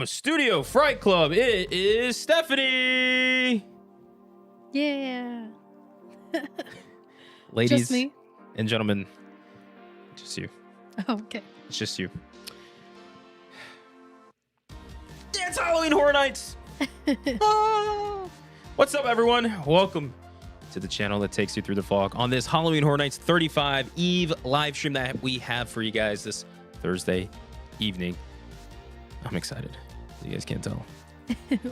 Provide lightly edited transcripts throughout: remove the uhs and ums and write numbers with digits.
Studio Fright Club, it is Stephanie. Yeah. Ladies just me? and gentlemen, just you. Oh, okay. It's just you. Yeah, it's Halloween Horror Nights. Ah. What's up, everyone? Welcome to the channel that takes you through the fog on this Halloween Horror Nights 35 Eve live stream that we have for you guys this Thursday evening. I'm excited. You guys can't tell.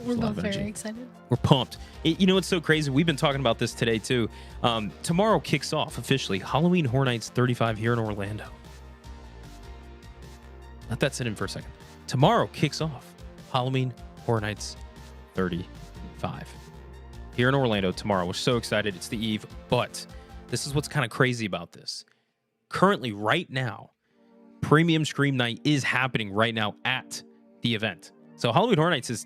We're both very excited. We're pumped. You know what's so crazy? We've been talking about this today too. Tomorrow kicks off officially Halloween Horror Nights 35 here in Orlando. Let that sit in for a second. Tomorrow kicks off Halloween Horror Nights 35 here in Orlando tomorrow. We're so excited. It's the eve, but this is what's kind of crazy about this. Currently, right now, Premium Scream Night is happening right now at the event. So Halloween Horror Nights is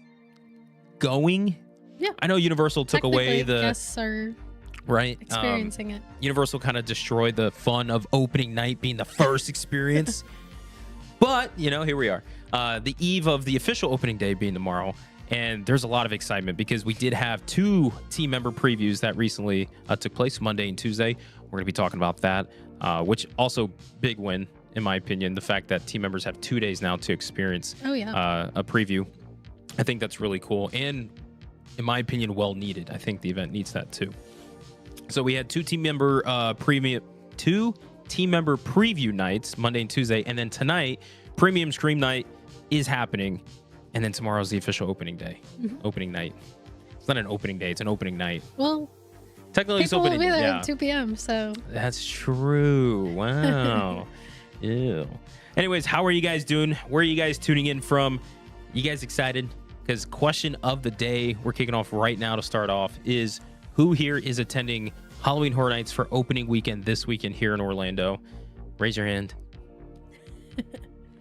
going. Yeah. I know Universal took away the guests are right experiencing it. Universal kind of destroyed the fun of opening night being the first experience. But, you know, here we are. The eve of the official opening day being tomorrow. And there's a lot of excitement because we did have 2 team member previews that recently took place Monday and Tuesday. We're going to be talking about that, which also big win, in my opinion, the fact that team members have 2 days now to experience a preview. I think that's really cool. And in my opinion, well needed. I think the event needs that too. So we had 2 team member preview nights, Monday and Tuesday. And then tonight, Premium Scream Night is happening. And then tomorrow's the official opening day. Opening night. It's not an opening day, it's an opening night. Well, technically it's opening. People will be there at 2 p.m. So that's true. Wow. Ew. Anyways, how are you guys doing? Where are you guys tuning in from? You guys excited? Because question of the day we're kicking off right now to start off is who here is attending Halloween Horror Nights for opening weekend this weekend here in Orlando? Raise your hand.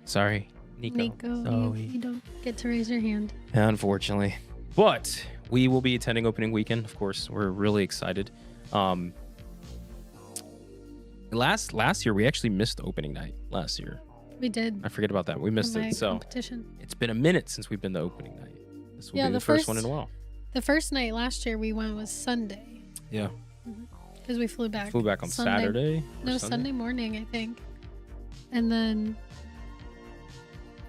Sorry, Nico. You don't get to raise your hand. Unfortunately. But we will be attending opening weekend. Of course, we're really excited. Last year we actually missed opening night last year. We did. I forget about that. We missed it. So it's been a minute since we've been to opening night. This will be the first one in a while. The first night last year we went was Sunday. Yeah. Because we flew back. Flew back on Saturday? No, Sunday morning, I think. And then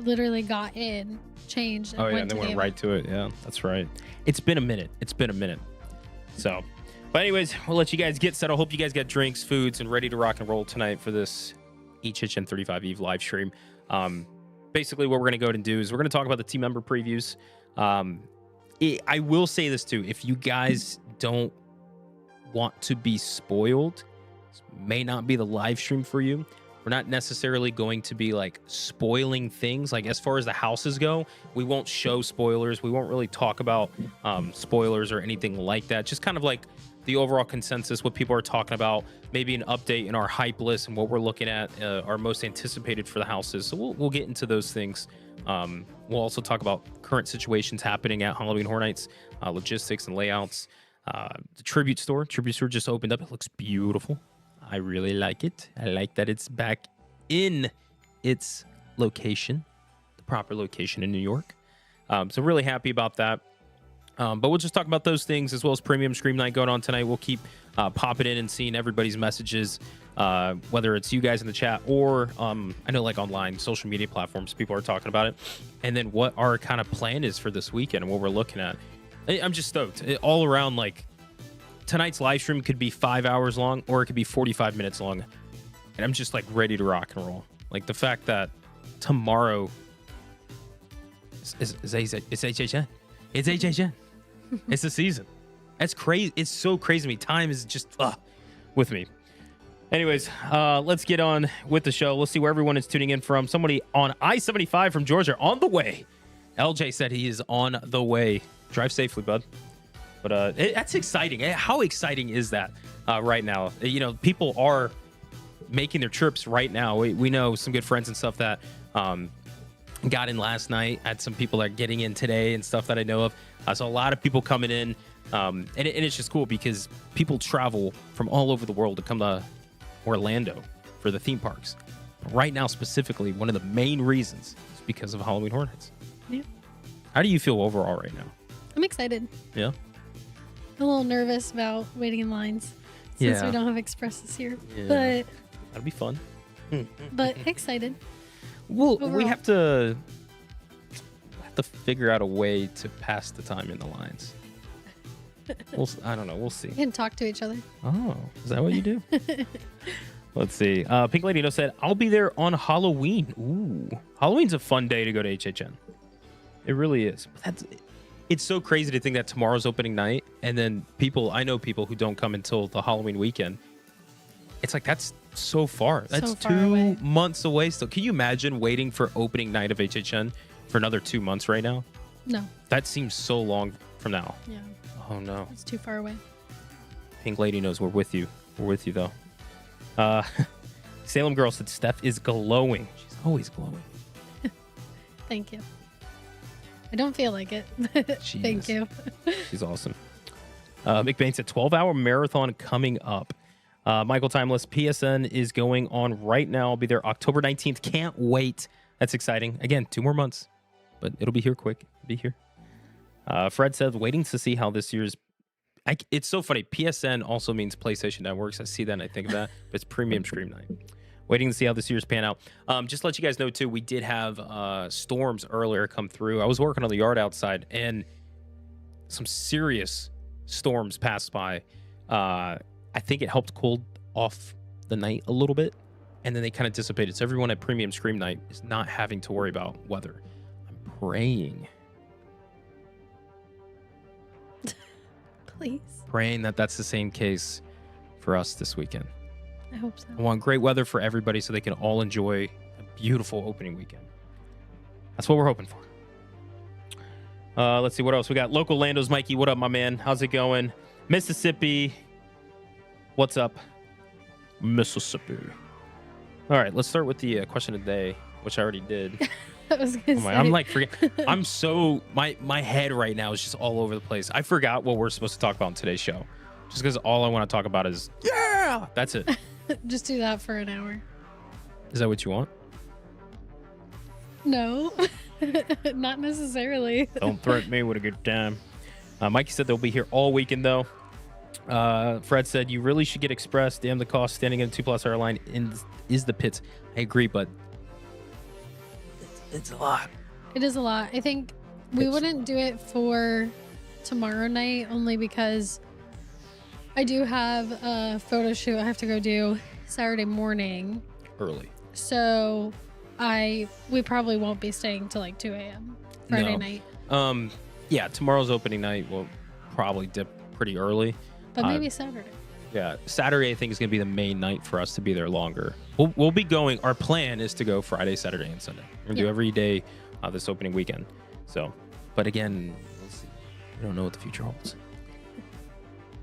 literally got in, changed, and and then went right to it. Yeah, that's right. It's been a minute. So, but anyways, we'll let you guys get settled. Hope you guys got drinks, foods, and ready to rock and roll tonight for this HHN35 Eve live stream. Basically, what we're going to go ahead and do is we're going to talk about the team member previews. I will say this too. If you guys don't want to be spoiled, this may not be the live stream for you. We're not necessarily going to be like spoiling things. Like as far as the houses go, we won't show spoilers. We won't really talk about spoilers or anything like that. Just kind of like the overall consensus, what people are talking about, maybe an update in our hype list and what we're looking at, our most anticipated for the houses. So we'll get into those things. We'll also talk about current situations happening at Halloween Horror Nights, logistics and layouts. The Tribute Store just opened up. It looks beautiful. I really like it. I like that it's back in its location, the proper location in New York. So really happy about that. But we'll just talk about those things as well as Premium Scream Night going on tonight. We'll keep popping in and seeing everybody's messages, whether it's you guys in the chat or I know like online social media platforms, people are talking about it. And then what our kind of plan is for this weekend and what we're looking at. I'm just stoked. All around, like, tonight's live stream could be 5 hours long or it could be 45 minutes long. And I'm just like ready to rock and roll. Like the fact that tomorrow is HHN. It's HHN. It's the season. That's crazy. It's so crazy to me. Time is just with me. Anyways, let's get on with the show. Let's see where everyone is tuning in from. Somebody on I-75 from Georgia on the way. LJ said he is on the way. Drive safely, bud. But that's exciting. How exciting is that right now? You know, people are making their trips right now. We know some good friends and stuff that got in last night. I had some people that are getting in today and stuff that I know of. So a lot of people coming in. And it's just cool because people travel from all over the world to come to Orlando for the theme parks. But right now, specifically, one of the main reasons is because of Halloween Horror Nights. Yeah. How do you feel overall right now? I'm excited. Yeah. A little nervous about waiting in lines since we don't have expresses here. Yeah. But that'll be fun. But excited. Well, we have to figure out a way to pass the time in the lines. I don't know. We'll see. We can talk to each other. Oh, is that what you do? Let's see. Pink Lady No said, I'll be there on Halloween. Ooh. Halloween's a fun day to go to HHN. It really is. It's so crazy to think that tomorrow's opening night, and then I know people who don't come until the Halloween weekend. It's like, that's so far. That's 2 months away still. Can you imagine waiting for opening night of HHN for another 2 months right now? No. That seems so long from now. Yeah. Oh, no. It's too far away. Pink Lady knows we're with you. We're with you, though. Salem Girl said Steph is glowing. She's always glowing. Thank you. I don't feel like it. Thank you. She's awesome. McBain said 12-hour marathon coming up. Michael Timeless, PSN is going on right now. I'll be there October 19th. Can't wait. That's exciting. Again, 2 more months, but it'll be here quick. Be here. Fred said, waiting to see how this year's... it's so funny. PSN also means PlayStation Networks. I see that and I think of that. But it's Premium Scream Night. Waiting to see how this year's pan out. Just to let you guys know, too, we did have storms earlier come through. I was working on the yard outside, and some serious storms passed by. I think it helped cool off the night a little bit, and then they kind of dissipated. So everyone at Premium Scream Night is not having to worry about weather. I'm praying. Please. Praying that that's the same case for us this weekend. I hope so. I want great weather for everybody so they can all enjoy a beautiful opening weekend. That's what we're hoping for. Let's see what else we got. Local Lando's Mikey, what up, my man? How's it going? Mississippi, what's up? Mississippi. All right, let's start with the question of the day, which I already did. I was gonna say. I'm like, I'm so my head right now is just all over the place. I forgot what we're supposed to talk about in today's show, just because all I want to talk about is that's it. Just do that for an hour. Is that what you want? No, not necessarily. Don't threaten me with a good time. Mikey said they'll be here all weekend, though. Fred said, you really should get Express. Damn, the cost standing in a 2+ hour line is the pits. I agree, but it's a lot. It is a lot. I think we wouldn't do it for tomorrow night only because I do have a photo shoot I have to go do Saturday morning. Early. So we probably won't be staying till like 2 a.m. Friday night. Yeah, tomorrow's opening night will probably dip pretty early. But maybe Saturday. Yeah, Saturday I think is going to be the main night for us to be there longer. We'll be going. Our plan is to go Friday, Saturday, and Sunday. We're gonna do every day this opening weekend. So, but again, we'll see. We don't know what the future holds.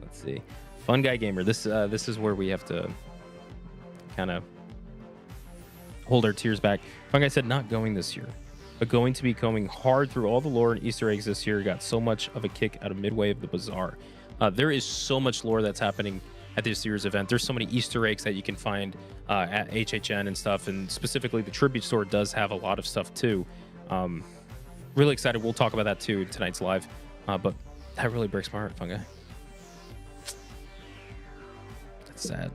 Let's see. Fun Guy Gamer. This is where we have to kind of hold our tears back. Fun Guy said not going this year, but going to be going hard through all the lore and Easter eggs this year. Got so much of a kick out of midway of the bazaar. There is so much lore that's happening at this year's event. There's so many Easter eggs that you can find at HHN and stuff, and specifically the Tribute Store does have a lot of stuff too. Really excited. We'll talk about that too in tonight's live, but that really breaks my heart, Fun Guy. That's sad.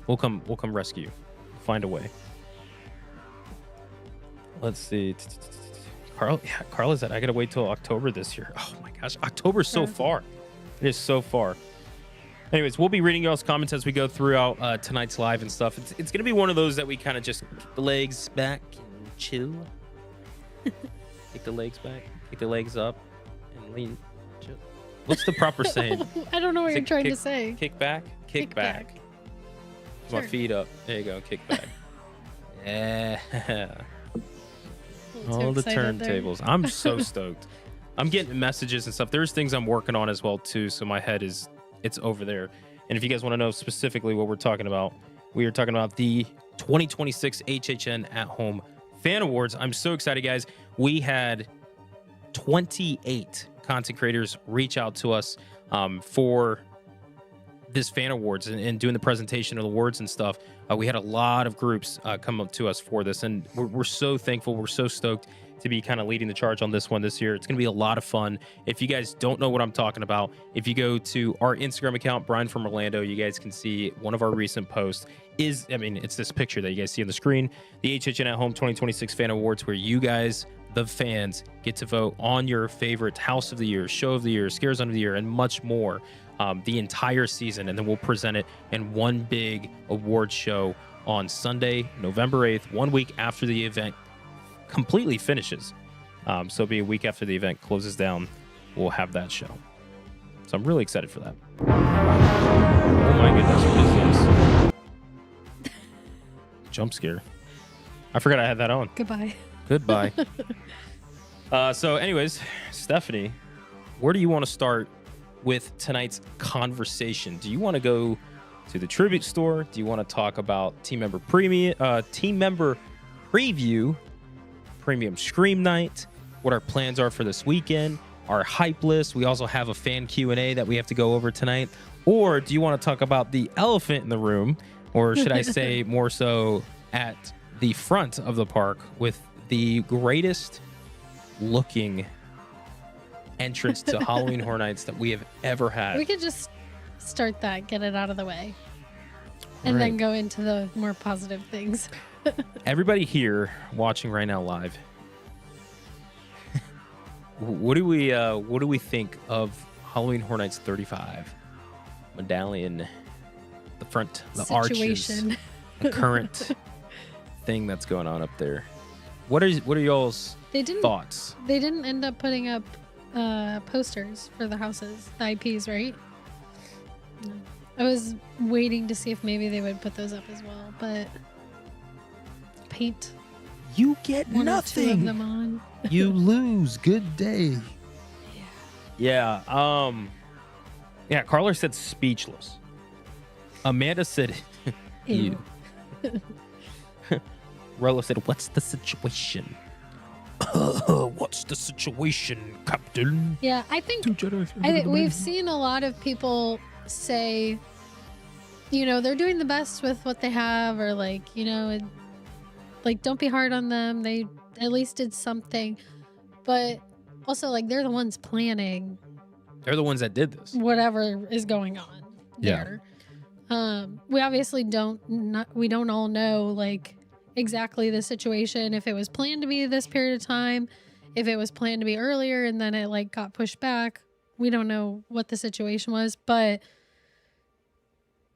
We'll come rescue you. Find a way. Let's see. Carla said I gotta wait till October this year. Oh my gosh, October's so far. It is so far. Anyways, we'll be reading y'all's comments as we go throughout tonight's live and stuff. It's going to be one of those that we kind of just kick the legs back and chill. Kick the legs back, kick the legs up, and lean. Chill. What's the proper saying? I don't know what you're trying to say. Kick back? Kick back. Sure. My feet up. There you go. Kick back. Yeah. All the turntables. I'm so stoked. I'm getting messages and stuff. There's things I'm working on as well too. So my head it's over there. And if you guys want to know specifically what we're talking about, we are talking about the 2026 HHN at Home Fan Awards. I'm so excited, guys. We had 28 content creators reach out to us for this fan awards and doing the presentation of the awards and stuff. We had a lot of groups come up to us for this, and we're so thankful. We're so stoked to be kind of leading the charge on this one this year. It's going to be a lot of fun. If you guys don't know what I'm talking about, if you go to our Instagram account, Brian from Orlando, you guys can see one of our recent posts it's this picture that you guys see on the screen, the HHN at Home 2026 Fan Awards, where you guys, the fans, get to vote on your favorite house of the year, show of the year, scare zone of the year, and much more the entire season. And then we'll present it in one big award show on Sunday, November 8th, 1 week after the event completely finishes. So it'll be a week after the event closes down. We'll have that show. So I'm really excited for that. Oh my goodness, what is this? Jump scare. I forgot I had that on. Goodbye. So anyways, Stephanie, where do you want to start with tonight's conversation? Do you want to go to the Tribute Store? Do you want to talk about team member preview, premium Scream Night, what our plans are for this weekend, our hype list? We also have a fan Q&A that we have to go over tonight. Or do you want to talk about the elephant in the room, or should I say more so at the front of the park with the greatest looking entrance to Halloween Horror Nights that we have ever had? We could just start that, get it out of the way, and then go into the more positive things. Everybody here watching right now live, what do we think of Halloween Horror Nights 35 medallion, the front, the situation, arches, the current thing that's going on up there? What are y'all's thoughts? They didn't end up putting up posters for the houses, the IPs, right? No. I was waiting to see if maybe they would put those up as well, but paint. You get one nothing. Or two of them on. You lose. Good day. Yeah. Yeah. Carla said speechless. Amanda said, "You." Rella said, "What's the situation?" What's the situation, Captain? Yeah, I think we've seen a lot of people say, they're doing the best with what they have, or don't be hard on them. They at least did something. But also, they're the ones planning. They're the ones that did this. Whatever is going on there. We obviously don't all know, exactly the situation, if it was planned to be this period of time, if it was planned to be earlier and then it got pushed back. We don't know what the situation was, but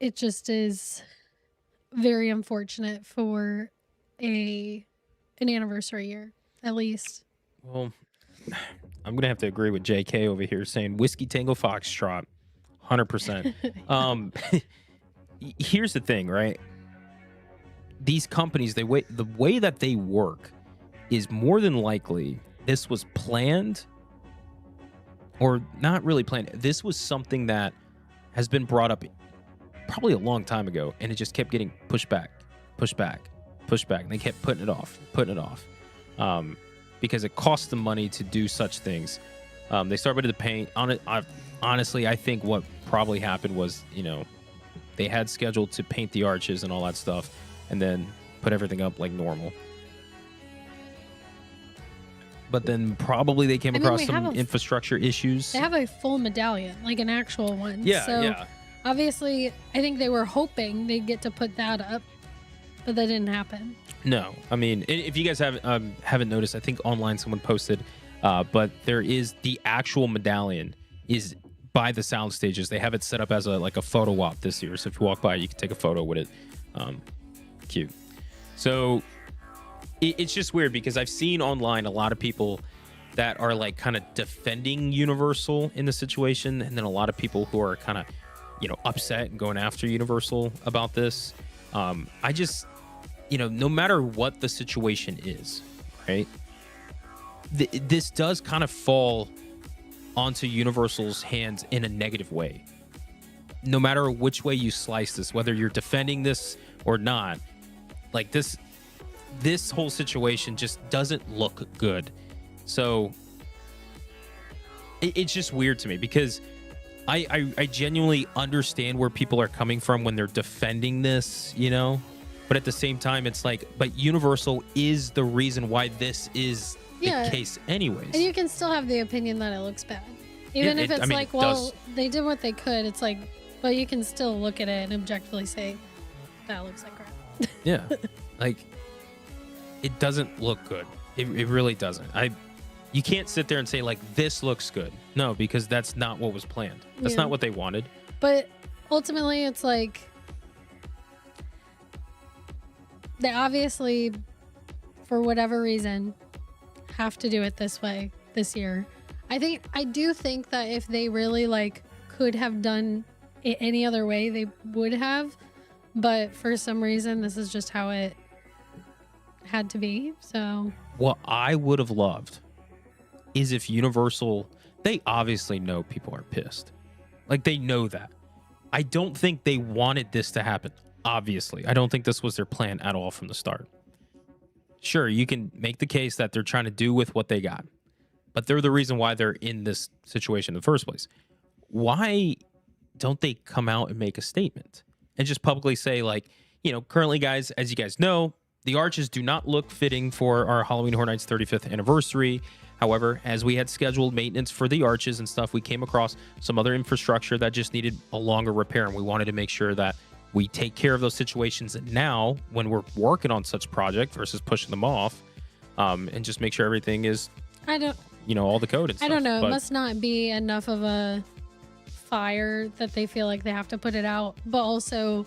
it just is very unfortunate for an anniversary year, at least. Well, I'm gonna have to agree with JK over here saying Whiskey Tango Foxtrot, 100%. here's the thing, right? These companies, the way that they work is more than likely this was planned, or not really planned. This was something that has been brought up probably a long time ago, and it just kept getting pushed back, and they kept putting it off, because it costs them money to do such things. They started to paint on it. Honestly, I think what probably happened was, they had scheduled to paint the arches and all that stuff, and then put everything up like normal. But then probably they came across some infrastructure issues. They have a full medallion, like an actual one. Yeah, so yeah. Obviously, I think they were hoping they'd get to put that up, but that didn't happen. No, I mean, if you guys haven't noticed, I think online someone posted, but there is the actual medallion is by the sound stages. They have it set up as a photo op this year. So if you walk by, you can take a photo with it. Cute. So it's just weird because I've seen online a lot of people that are like kind of defending Universal in the situation, and then a lot of people who are kind of, upset and going after Universal about this. I just, no matter what the situation is, right? This does kind of fall onto Universal's hands in a negative way. No matter which way you slice this, whether you're defending this or not, like this whole situation just doesn't look good. So it's just weird to me because I genuinely understand where people are coming from when they're defending this, but at the same time, it's like, but Universal is the reason why this is the case anyways. And you can still have the opinion that it looks bad. Even if it's they did what they could. It's like, but you can still look at it and objectively say, that looks like crap. Yeah. Like, it doesn't look good. It really doesn't. You can't sit there and say, like, this looks good. No, because that's not what was planned. That's not what they wanted. But ultimately, it's like, they obviously, for whatever reason, have to do it this way this year. I do think that if they really could have done it any other way, they would have. But for some reason, this is just how it had to be. So what I would have loved is if Universal, they obviously know people are pissed. Like, they know that. I don't think they wanted this to happen. Obviously, I don't think this was their plan at all from the start. Sure, you can make the case that they're trying to do with what they got, but they're the reason why they're in this situation in the first place. Why don't they come out and make a statement and just publicly say, currently, guys, as you guys know, the arches do not look fitting for our Halloween Horror Nights 35th anniversary. However, as we had scheduled maintenance for the arches and stuff, we came across some other infrastructure that just needed a longer repair, and we wanted to make sure that we take care of those situations now when we're working on such project versus pushing them off, and just make sure everything is, all the code and stuff. I don't know. It must not be enough of a fire that they feel like they have to put it out, but also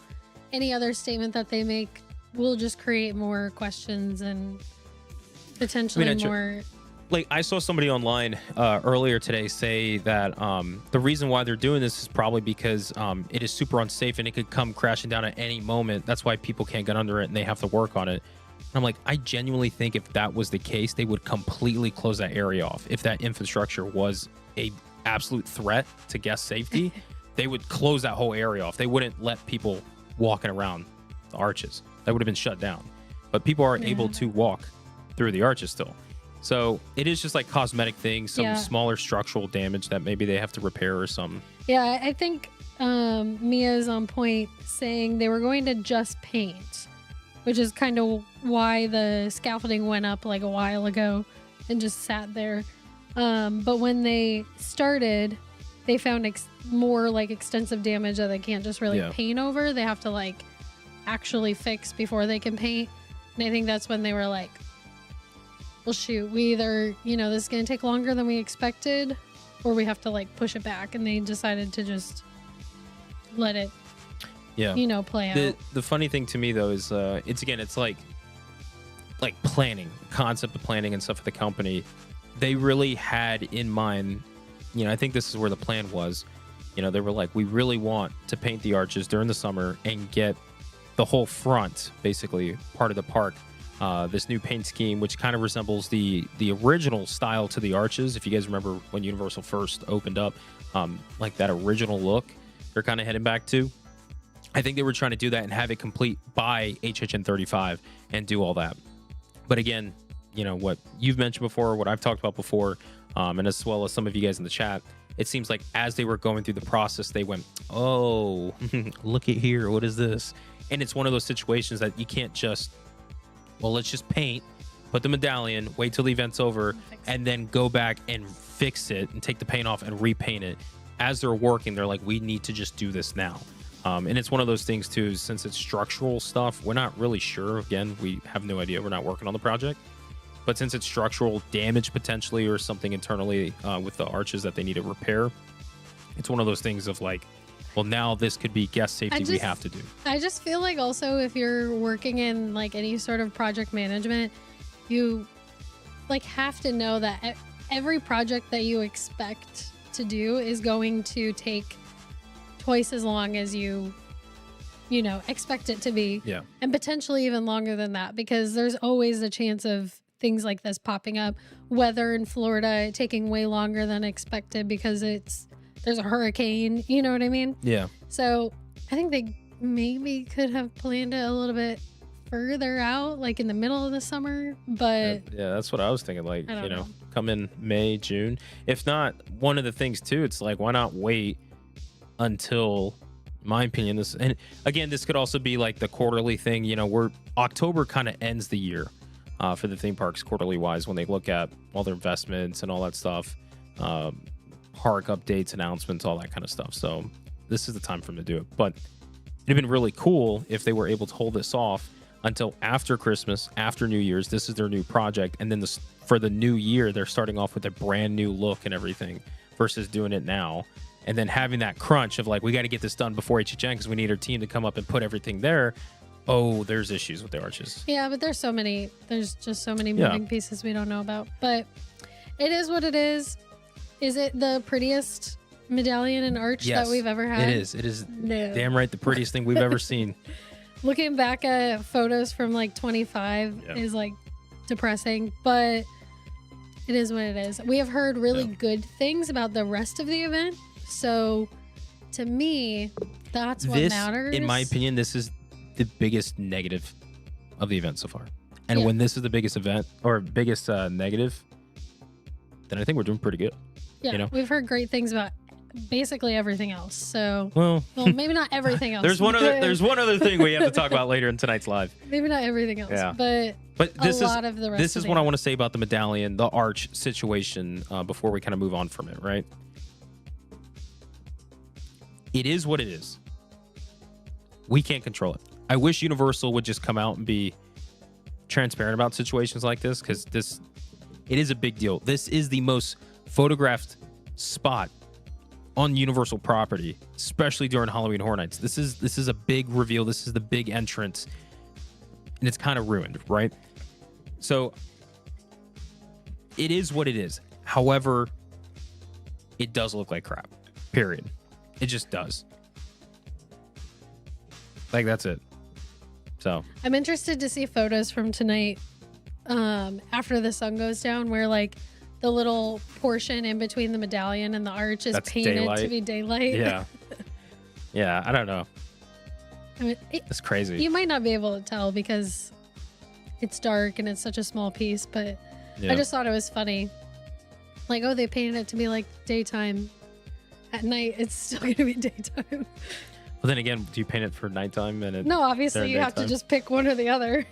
any other statement that they make will just create more questions and potentially more. Like, I saw somebody online earlier today say that the reason why they're doing this is probably because it is super unsafe and it could come crashing down at any moment. That's why people can't get under it and they have to work on it. And I'm like, I genuinely think if that was the case, they would completely close that area off. If that infrastructure was a absolute threat to guest safety, they would close that whole area off. They wouldn't let people walking around the arches. That would have been shut down. But people are able to walk through the arches still. So it is just like cosmetic things, some smaller structural damage that maybe they have to repair or something. Yeah, I think Mia's on point saying they were going to just paint, which is kind of why the scaffolding went up like a while ago and just sat there. But when they started, they found more extensive damage that they can't just really paint over. They have to actually fix before they can paint. And I think that's when they were like, well, shoot, we either, this is going to take longer than we expected, or we have to push it back. And they decided to just let it, play out. The funny thing to me, though, is it's like planning, concept of planning and stuff for the company. They really had in mind, I think this is where the plan was You know, they were like, we really want to paint the arches during the summer and get the whole front, basically part of the park, this new paint scheme, which kind of resembles the original style to the arches. If you guys remember when Universal first opened up, like that original look they're kind of heading back to. I think they were trying to do that and have it complete by HHN35 and do all that. But again, you know, what you've mentioned before, what I've talked about before, and as well as some of you guys in the chat, it seems like as they were going through the process, they went, oh, look at here. What is this? And it's one of those situations that you can't just, well, let's just paint, put the medallion, wait till the event's over, and then go back and fix it and take the paint off and repaint it. As they're working, they're like, we need to just do this now. And it's one of those things, too, since it's structural stuff, we're not really sure. Again, we have no idea. We're not working on the project. But since it's structural damage potentially or something internally with the arches that they need to repair, it's one of those things of like, well, now this could be guest safety we have to do. I just feel like also if you're working in like any sort of project management, you like have to know that every project that you expect to do is going to take twice as long as you know, expect it to be. Yeah. And potentially even longer than that, because there's always a chance of things like this popping up. Weather in Florida taking way longer than expected because there's a hurricane, you know what I mean? Yeah. So I think they maybe could have planned it a little bit further out, like in the middle of the summer, but yeah, that's what I was thinking. Like, you know, come in May, June. If not, one of the things too, it's like, why not wait until, in my opinion, this, and again, this could also be like the quarterly thing. You know, October kind of ends the year for the theme parks quarterly wise when they look at all their investments and all that stuff, park updates, announcements, all that kind of stuff. So this is the time for them to do it. But it'd have been really cool if they were able to hold this off until after Christmas, after New Year's. This is their new project, and then for the new year, they're starting off with a brand new look and everything versus doing it now. And then having that crunch of like, we got to get this done before HHN because we need our team to come up and put everything there. Oh, there's issues with the arches. Yeah, but there's just so many moving pieces we don't know about. But it is what it is. Is it the prettiest medallion and arch that we've ever had? It is. It is no. Damn right the prettiest thing we've ever seen. Looking back at photos from like 25 is like depressing, but it is what it is. We have heard really good things about the rest of the event. So to me, that's what matters. In my opinion, this is the biggest negative of the event so far. And when this is the biggest event or biggest negative, then I think we're doing pretty good. Yeah, you know? We've heard great things about basically everything else. So, well maybe not everything else. There's one other thing we have to talk about later in tonight's live. Maybe not everything else, but this a lot of the rest. This is what I want to say about the medallion, the arch situation, before we kind of move on from it, right? It is what it is. We can't control it. I wish Universal would just come out and be transparent about situations like this, because it is a big deal. This is the most photographed spot on Universal property, especially during Halloween Horror Nights. This is a big reveal. This is the big entrance, and it's kind of ruined, right? So it is what it is. However, it does look like crap. Period. It just does. Like, that's it. So I'm interested to see photos from tonight after the sun goes down, where like the little portion in between the medallion and the arch is painted to be daylight. Yeah. Yeah, I don't know. I mean, it's crazy. You might not be able to tell because it's dark and it's such a small piece, but I just thought it was funny. Like, oh, they painted it to be like daytime. At night, it's still going to be daytime. Well, then again, do you paint it for nighttime? No, obviously you have to just pick one or the other.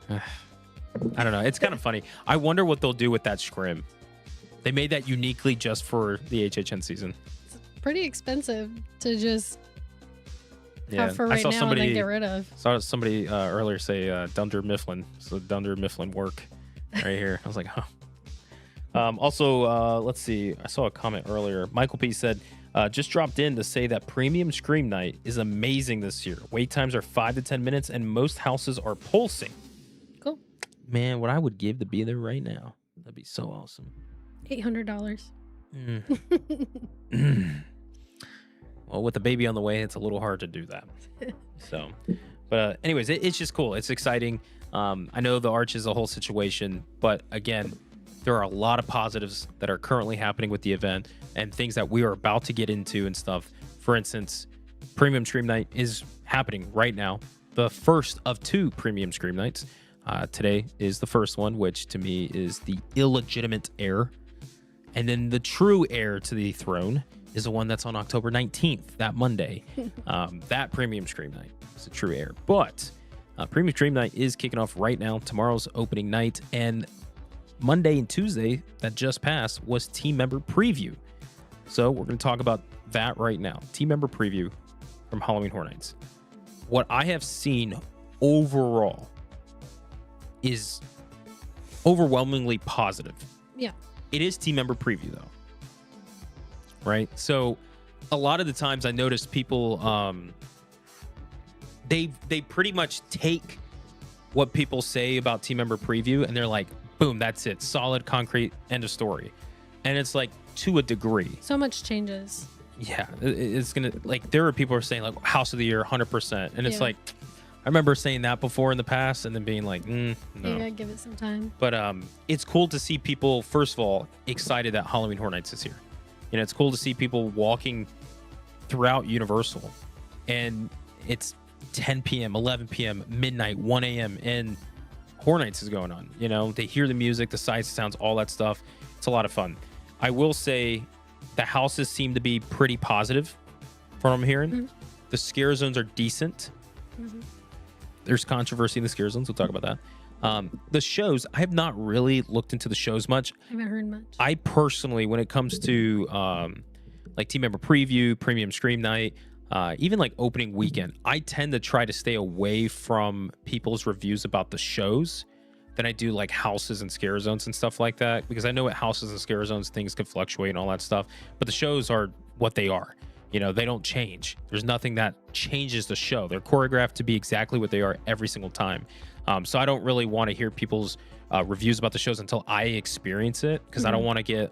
I don't know. It's kind of funny. I wonder what they'll do with that scrim. They made that uniquely just for the HHN season. It's pretty expensive to just have for right now and then get rid of. Saw somebody earlier say Dunder Mifflin. So Dunder Mifflin work right here. I was like, oh. Also, let's see. I saw a comment earlier. Michael P said, just dropped in to say that Premium Scream Night is amazing this year. Wait times are 5 to 10 minutes, and most houses are pulsing. Cool. Man, what I would give to be there right now. That'd be so awesome. $800. Well, with the baby on the way, it's a little hard to do that. So, but anyways, it's just cool. It's exciting. I know the Arch is a whole situation, but again, there are a lot of positives that are currently happening with the event and things that we are about to get into and stuff. For instance, Premium Stream Night is happening right now. The first of 2 Premium Stream Nights. Today is the first one, which to me is the illegitimate heir. And then the true heir to the throne is the one that's on October 19th, that Monday. That Premium Stream Night is the true heir. But Premium Stream Night is kicking off right now. Tomorrow's opening night. And Monday and Tuesday that just passed was Team Member Preview. So we're going to talk about that right now. Team Member Preview from Halloween Horror Nights. What I have seen overall is overwhelmingly positive. Yeah. It is Team Member Preview, though. Right? So a lot of the times I notice people, they pretty much take what people say about Team Member Preview and they're like, boom, that's it. Solid, concrete, end of story. And it's like, to a degree. So much changes. Yeah. It's going to, like, there are people who are saying, like, House of the Year, 100%. And it's Yeah. like, I remember saying that before in the past and then being like, no. Yeah, give it some time. But it's cool to see people, first of all, excited that Halloween Horror Nights is here. You know, it's cool to see people walking throughout Universal. And it's 10 p.m., 11 p.m., midnight, 1 a.m., and Horror Nights is going on. You know, they hear the music, the sights, sounds, all that stuff. It's a lot of fun. I will say the houses seem to be pretty positive from what I'm hearing. Mm-hmm. The scare zones are decent. Mm-hmm. There's controversy in the scare zones. We'll talk about that. The shows, I have not really looked into the shows much. I haven't heard much. I personally, when it comes to like Team Member Preview, Premium Stream Night, even like opening weekend, I tend to try to stay away from people's reviews about the shows than I do like houses and scare zones and stuff like that, because I know at houses and scare zones things can fluctuate and all that stuff, but the shows are what they are. You know, they don't change. There's nothing that changes the show. They're choreographed to be exactly what they are every single time. So I don't really want to hear people's reviews about the shows until I experience it, because I don't want to get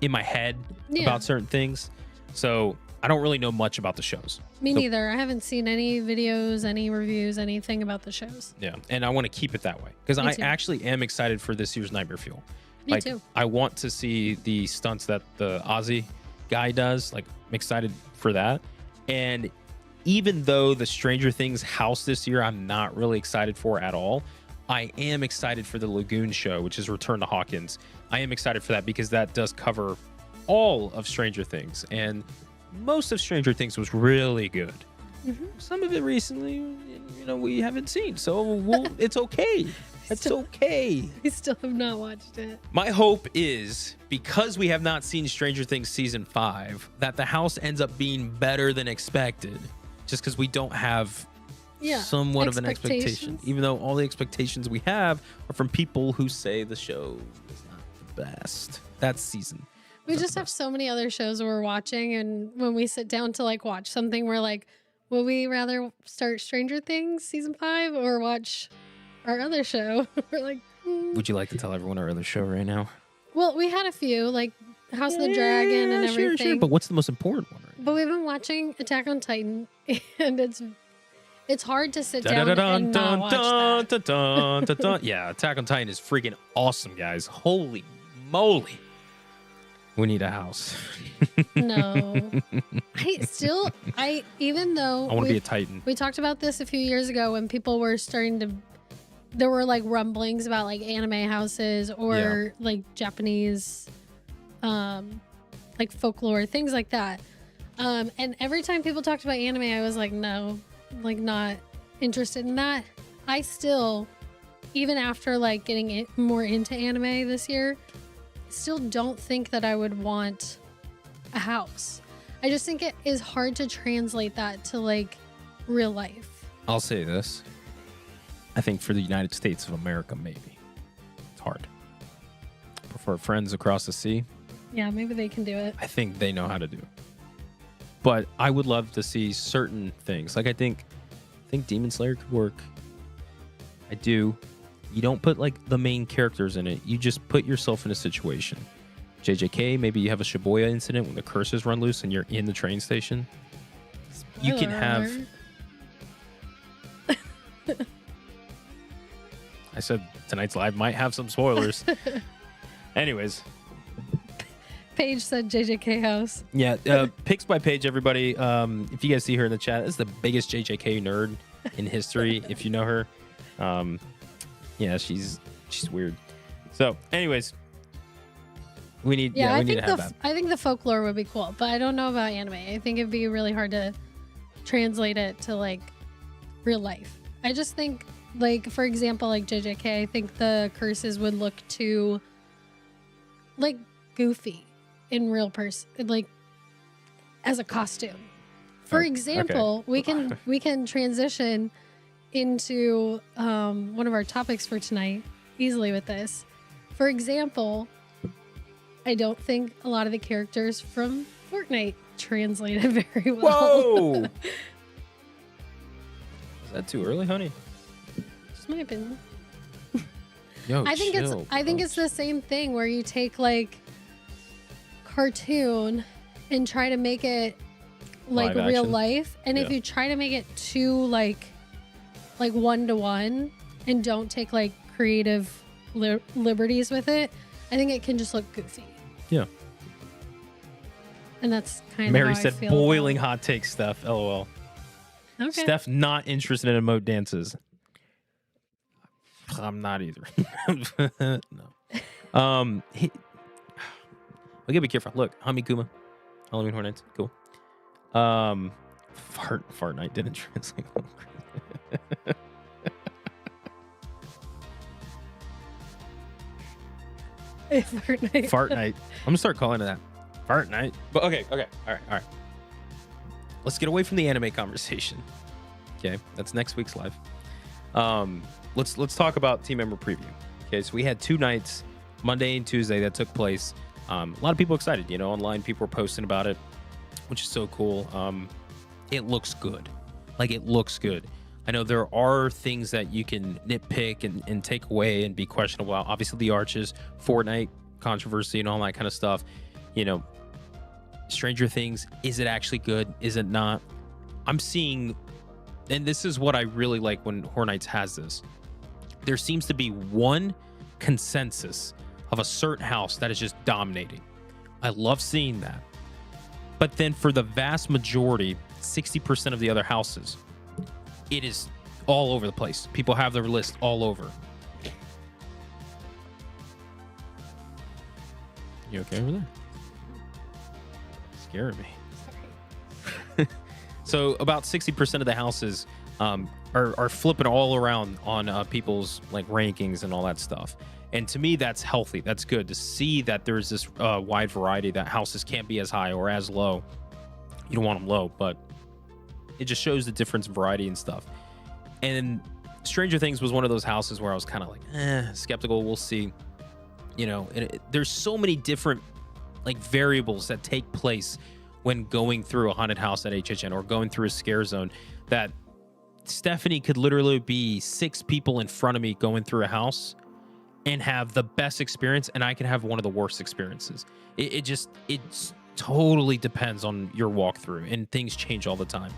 in my head about certain things. So I don't really know much about the shows. Me neither. I haven't seen any videos, any reviews, anything about the shows. Yeah, and I want to keep it that way, because I actually am excited for this year's Nightmare Fuel. Me too. I want to see the stunts that the Ozzy guy does. Like, I'm excited for that. And even though the Stranger Things house this year, I'm not really excited for at all, I am excited for the Lagoon show, which is Return to Hawkins. I am excited for that because that does cover all of Stranger Things. And most of Stranger Things was really good. Mm-hmm. Some of it recently, you know, we haven't seen. So it's okay. It's okay. We still have not watched it. My hope is, because we have not seen Stranger Things Season 5, that the house ends up being better than expected. Just because we don't have somewhat of an expectation. Even though all the expectations we have are from people who say the show is not the best. That season. We just have so many other shows we're watching, and when we sit down to like watch something, we're like, would we rather start Stranger Things Season 5 or watch our other show? We're like, Would you like to tell everyone our other show right now? Well, we had a few, like House of the Dragon and everything. Sure. But what's the most important one? But we've been watching Attack on Titan, and it's hard to sit down and not watch that. Yeah, Attack on Titan is freaking awesome, guys. Holy moly. We need a house. No. Even though I want to be a Titan. We talked about this a few years ago when people were starting to, there were like rumblings about like anime houses or like Japanese, like folklore, things like that. And every time people talked about anime, I was like, no, like not interested in that. I still, even after like getting more into anime this year, still don't think that I would want a house. I just think it is hard to translate that to like real life. I'll say this. I think for the United States of America, maybe. It's hard. I prefer friends across the sea. Yeah, maybe they can do it. I think they know how to do it. But I would love to see certain things. Like I think Demon Slayer could work. I do. You don't put like the main characters in it. You just put yourself in a situation. JJK, maybe you have a Shibuya incident when the curses run loose and you're in the train station. You can have... I said tonight's live might have some spoilers. Anyways. Paige said JJK house. Yeah, picks by Paige, everybody. If you guys see her in the chat, this is the biggest JJK nerd in history, if you know her. Yeah, she's weird. So, anyways, we need to have that. I think the folklore would be cool, but I don't know about anime. I think it'd be really hard to translate it to like real life. I just think, like, for example, like JJK, I think the curses would look too like goofy in real person, like as a costume. For example, we can transition into one of our topics for tonight easily with this. For example, I don't think a lot of the characters from Fortnite translated very well. Whoa! Is that too early, honey? Just my opinion. Yo, I think it's the same thing where you take like cartoon and try to make it like Live real action. life, and if you try to make it too like one-to-one and don't take like creative liberties with it, I think it can just look goofy. Yeah. And that's kind of Mary how I said feel boiling about hot take Steph. LOL. it. Okay. Steph not interested in emote dances. I'm not either. No. We gotta be careful. Look, Hamikuma, Halloween Hornets, cool. Fart night didn't translate. Fortnite. Fart night. I'm gonna start calling it that. Fart night. But okay. All right. Let's get away from the anime conversation. Okay, that's next week's live. Let's talk about team member preview. Okay, so we had 2 nights, Monday and Tuesday, that took place. A lot of people excited. You know, online people were posting about it, which is so cool. It looks good. Like, it looks good. I know there are things that you can nitpick and take away and be questionable. Obviously, the arches, Fortnite controversy, and all that kind of stuff. You know, Stranger Things, is it actually good? Is it not? I'm seeing, and this is what I really like when Horror Nights has this. There seems to be one consensus of a certain house that is just dominating. I love seeing that. But then for the vast majority, 60% of the other houses, it is all over the place. People have their list all over. You okay over there? Scaring me. Sorry. So about 60% of the houses are flipping all around on people's like rankings and all that stuff. And to me, that's healthy. That's good to see that there's this wide variety, that houses can't be as high or as low. You don't want them low, but it just shows the difference in variety and stuff. And Stranger Things was one of those houses where I was kind of like, skeptical. We'll see. You know, there's so many different like variables that take place when going through a haunted house at HHN or going through a scare zone, that Stephanie could literally be 6 people in front of me going through a house and have the best experience, and I can have one of the worst experiences. It totally depends on your walkthrough, and things change all the time.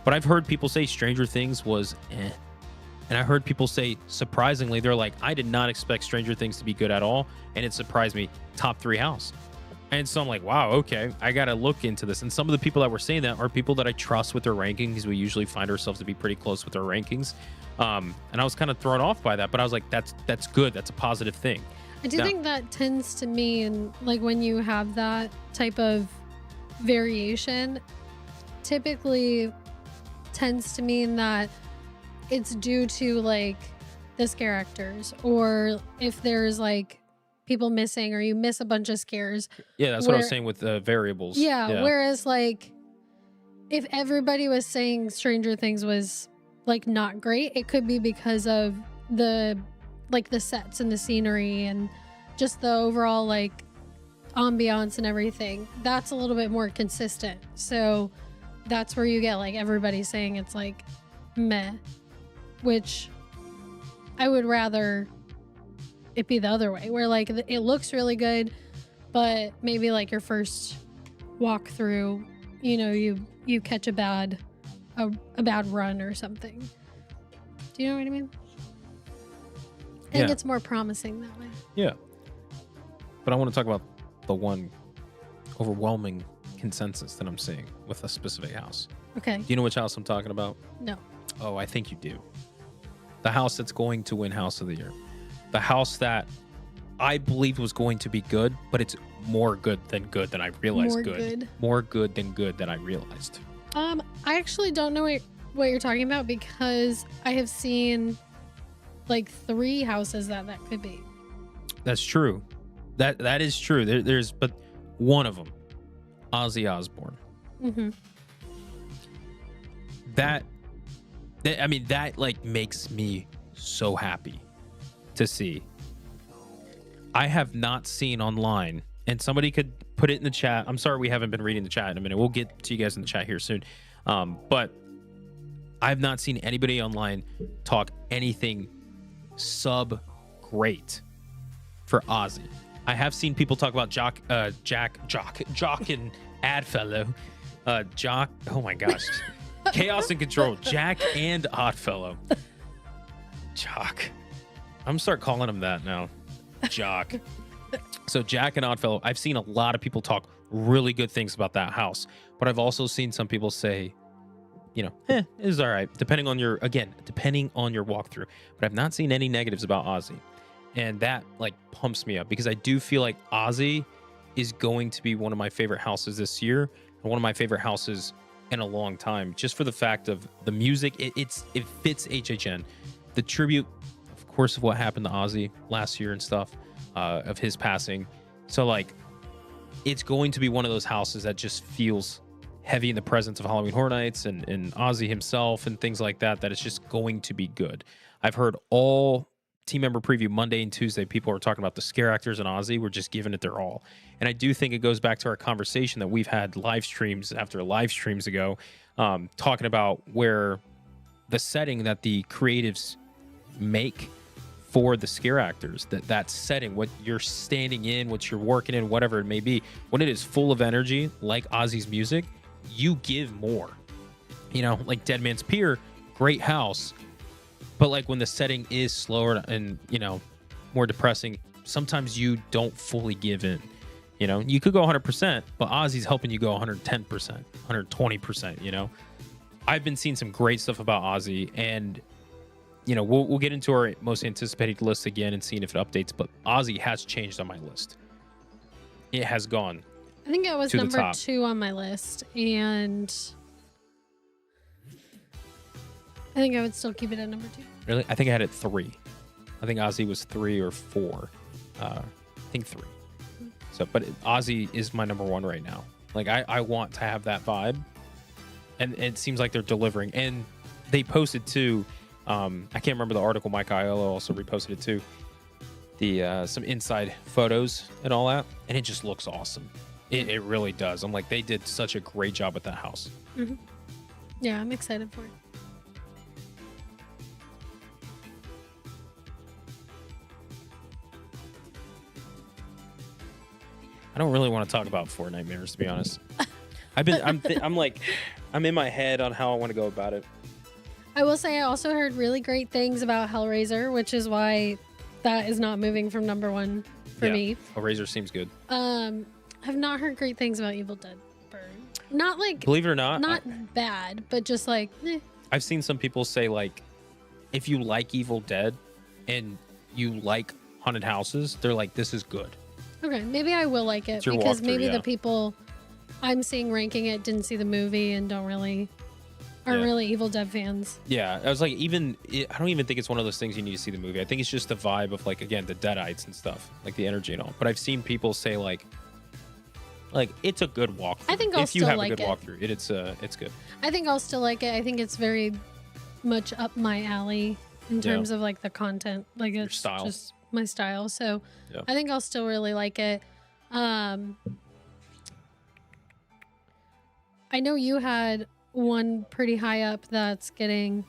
But I've heard people say Stranger Things was and I heard people say, surprisingly, they're like, I did not expect Stranger Things to be good at all, and it surprised me, top 3 house. And so I'm like, wow, okay, I gotta look into this. And some of the people that were saying that are people that I trust with their rankings. We usually find ourselves to be pretty close with our rankings. And I was kind of thrown off by that, but I was like, that's good. That's a positive thing. I do think that tends to mean, like, when you have that type of variation, typically tends to mean that it's due to like the scare actors, or if there's like people missing or you miss a bunch of scares. Yeah, that's what I was saying with the variables. Yeah, whereas like if everybody was saying Stranger Things was like not great, it could be because of the sets and the scenery and just the overall like ambiance and everything. That's a little bit more consistent. So that's where you get like everybody saying it's like meh, which I would rather it be the other way, where like it looks really good, but maybe like your first walkthrough, you catch a bad run or something. Do you know what I mean? I think it's more promising that way. Yeah. But I want to talk about the one overwhelming consensus that I'm seeing with a specific house. Okay. Do you know which house I'm talking about? No. Oh, I think you do. The house that's going to win House of the Year. The house that I believed was going to be good, but it's more good than I realized. More good than I realized. I actually don't know what you're talking about because I have seen like 3 houses that could be. That's true. That is true. There's but one of them, Ozzy Osbourne. Mm-hmm. That like makes me so happy to see. I have not seen online, and somebody could put it in the chat. I'm sorry we haven't been reading the chat in a minute. We'll get to you guys in the chat here soon. But I've not seen anybody online talk anything great for Ozzy. I have seen people talk about Jock and Oddfellow. Jock, oh my gosh. Chaos and Control. Jack and Oddfellow. Jock. I'm gonna start calling him that now. Jock. So Jack and Oddfellow, I've seen a lot of people talk really good things about that house, but I've also seen some people say, it is all right, depending on your walkthrough. But I've not seen any negatives about Ozzy. And that like pumps me up because I do feel like Ozzy is going to be one of my favorite houses this year and one of my favorite houses in a long time, just for the fact of the music. It fits HHN. The tribute, of course, of what happened to Ozzy last year and stuff, of his passing. So like, it's going to be one of those houses that just feels heavy in the presence of Halloween Horror Nights and Ozzy himself and things like that, that it's just going to be good. I've heard all team member preview Monday and Tuesday, people are talking about the scare actors and Ozzy. We're just giving it their all. And I do think it goes back to our conversation that we've had live streams after live streams ago, talking about where the setting that the creatives make for the scare actors, that setting, what you're standing in, what you're working in, whatever it may be, when it is full of energy, like Ozzy's music, you give more. Like Dead Man's Pier, great house. But like when the setting is slower and, more depressing, sometimes you don't fully give in. You could go 100%, but Ozzy's helping you go 110%, 120%, I've been seeing some great stuff about Ozzy, and, we'll get into our most anticipated list again and seeing if it updates, but Ozzy has changed on my list. It has gone. I think it was number 2 on my list, and I think I would still keep it at number 2. Really? I think I had it 3. I think Ozzy was 3 or 4. I think 3. So, but Ozzy is my number 1 right now. Like, I want to have that vibe, and it seems like they're delivering. And they posted too. I can't remember the article. Mike Aiello also reposted it too. The some inside photos and all that, and it just looks awesome. It really does. I'm like, they did such a great job with that house. Mm-hmm. Yeah, I'm excited for it. I don't really want to talk about Four Nightmares, to be honest. I'm in my head on how I want to go about it. I will say I also heard really great things about Hellraiser, which is why that is not moving from number 1 for me. Hellraiser seems good. I've not heard great things about Evil Dead Burn. Not like, believe it or not, not bad, but just like, I've seen some people say like, if you like Evil Dead and you like haunted houses, they're like, this is good. Okay, maybe I will like it because maybe the people I'm seeing ranking it didn't see the movie and aren't really Evil Dead fans. Yeah, I was like, I don't even think it's one of those things you need to see the movie. I think it's just the vibe of like, again, the Deadites and stuff, like the energy and all. But I've seen people say like it's a good walkthrough. I think I'll still like it. If you have a good walkthrough, it's good. I think I'll still like it. I think it's very much up my alley in terms of like the content, like it's just my style. So I think I'll still really like it. I know you had one pretty high up that's getting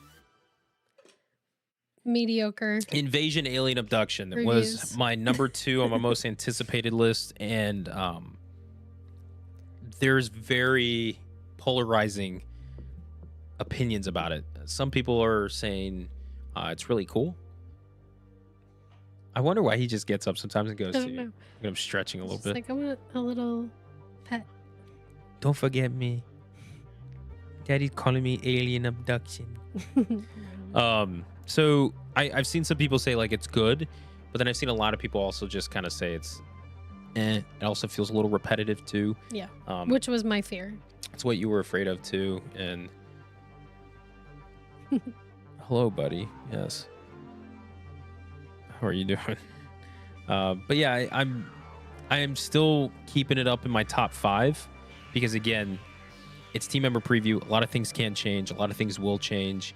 mediocre. Invasion Alien Abduction Reviews. was my number 2 on my most anticipated list, and there's very polarizing opinions about it. Some people are saying it's really cool. I wonder why he just gets up sometimes and goes I to don't know. I'm stretching a little bit. Like, I want a little pet. Don't forget me. Daddy's calling me alien abduction. So I've seen some people say like it's good, but then I've seen a lot of people also just kind of say it's It also feels a little repetitive too. Yeah. Which was my fear. It's what you were afraid of too. And hello, buddy. Yes. How are you doing? But yeah, I am still keeping it up in my top 5 because again, it's team member preview. A lot of things can change. A lot of things will change.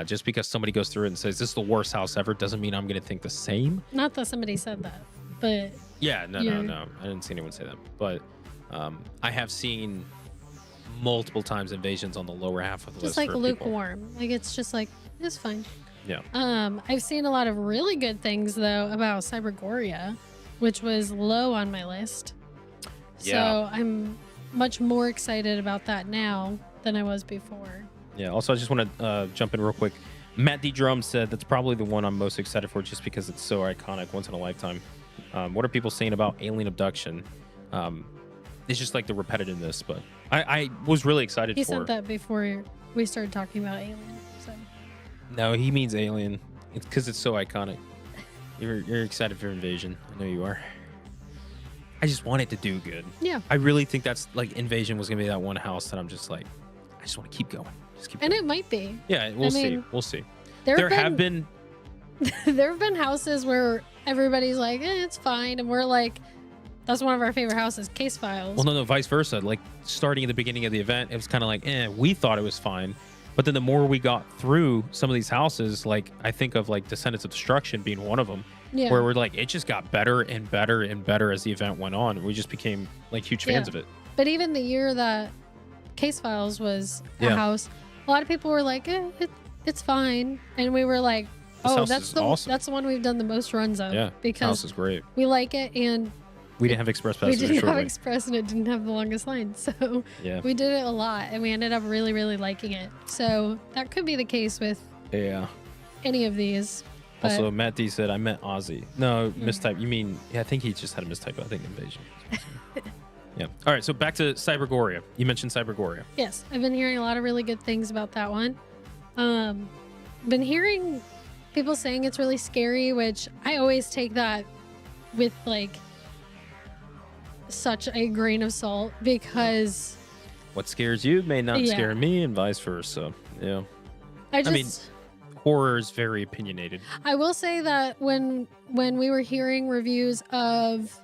Just because somebody goes through it and says this is the worst house ever doesn't mean I'm going to think the same. Not that somebody said that, but yeah, no. I didn't see anyone say that. But I have seen multiple times invasions on the lower half of the list. Just like for lukewarm. people. Like it's just like it's fine. Yeah. I've seen a lot of really good things though about Cybergoria, which was low on my list. Yeah. So I'm much more excited about that now than I was before. Yeah. Also, I just want to jump in real quick. Matt D. Drum said that's probably the one I'm most excited for just because it's so iconic, once in a lifetime. What are people saying about Alien Abduction? It's just like the repetitiveness, but I was really excited He for said that before we started talking about Alien. So No, he means Alien. It's because it's so iconic. You're excited for Invasion. I know you are. I just want it to do good. yeah. I really think that's like Invasion was gonna be that one house that I'm just like, I just want to keep going. Just keep And going. it might be. Yeah, we'll see. We'll see. There have been there have been houses where everybody's like, it's fine, and we're like, that's one of our favorite houses, Case Files. well, no, vice versa. Like starting at the beginning of the event, it was kind of like, we thought it was fine. But then the more we got through some of these houses, like I think of like Descendants of Destruction being one of them, Yeah. where we're like, it just got better and better and better as the event went on. We just became like huge fans of it. But even the year that Case Files was a Yeah. house, a lot of people were like, it's fine. And we were like, This house that's is the awesome. that's the one we've done the most runs of. Yeah, this house Because is great. we like it, and We didn't have express we passes didn't have shortly. Express, and it didn't have the longest line. So Yeah. we did it a lot, and we ended up really, really liking it. So that could be the case with Yeah. any of these. But Also, Matt D said I meant Aussie. No, mistype. You mean? Yeah, I think he just had a mistype. I think Invasion. Yeah. All right. So back to Cybergoria. You mentioned Cybergoria. yes, I've been hearing a lot of really good things about that one. Been hearing people saying it's really scary, which I always take that with like such a grain of salt because What scares you may not Yeah. scare me, and vice versa. Yeah. I mean, just Horror is very opinionated. I will say that when we were hearing reviews of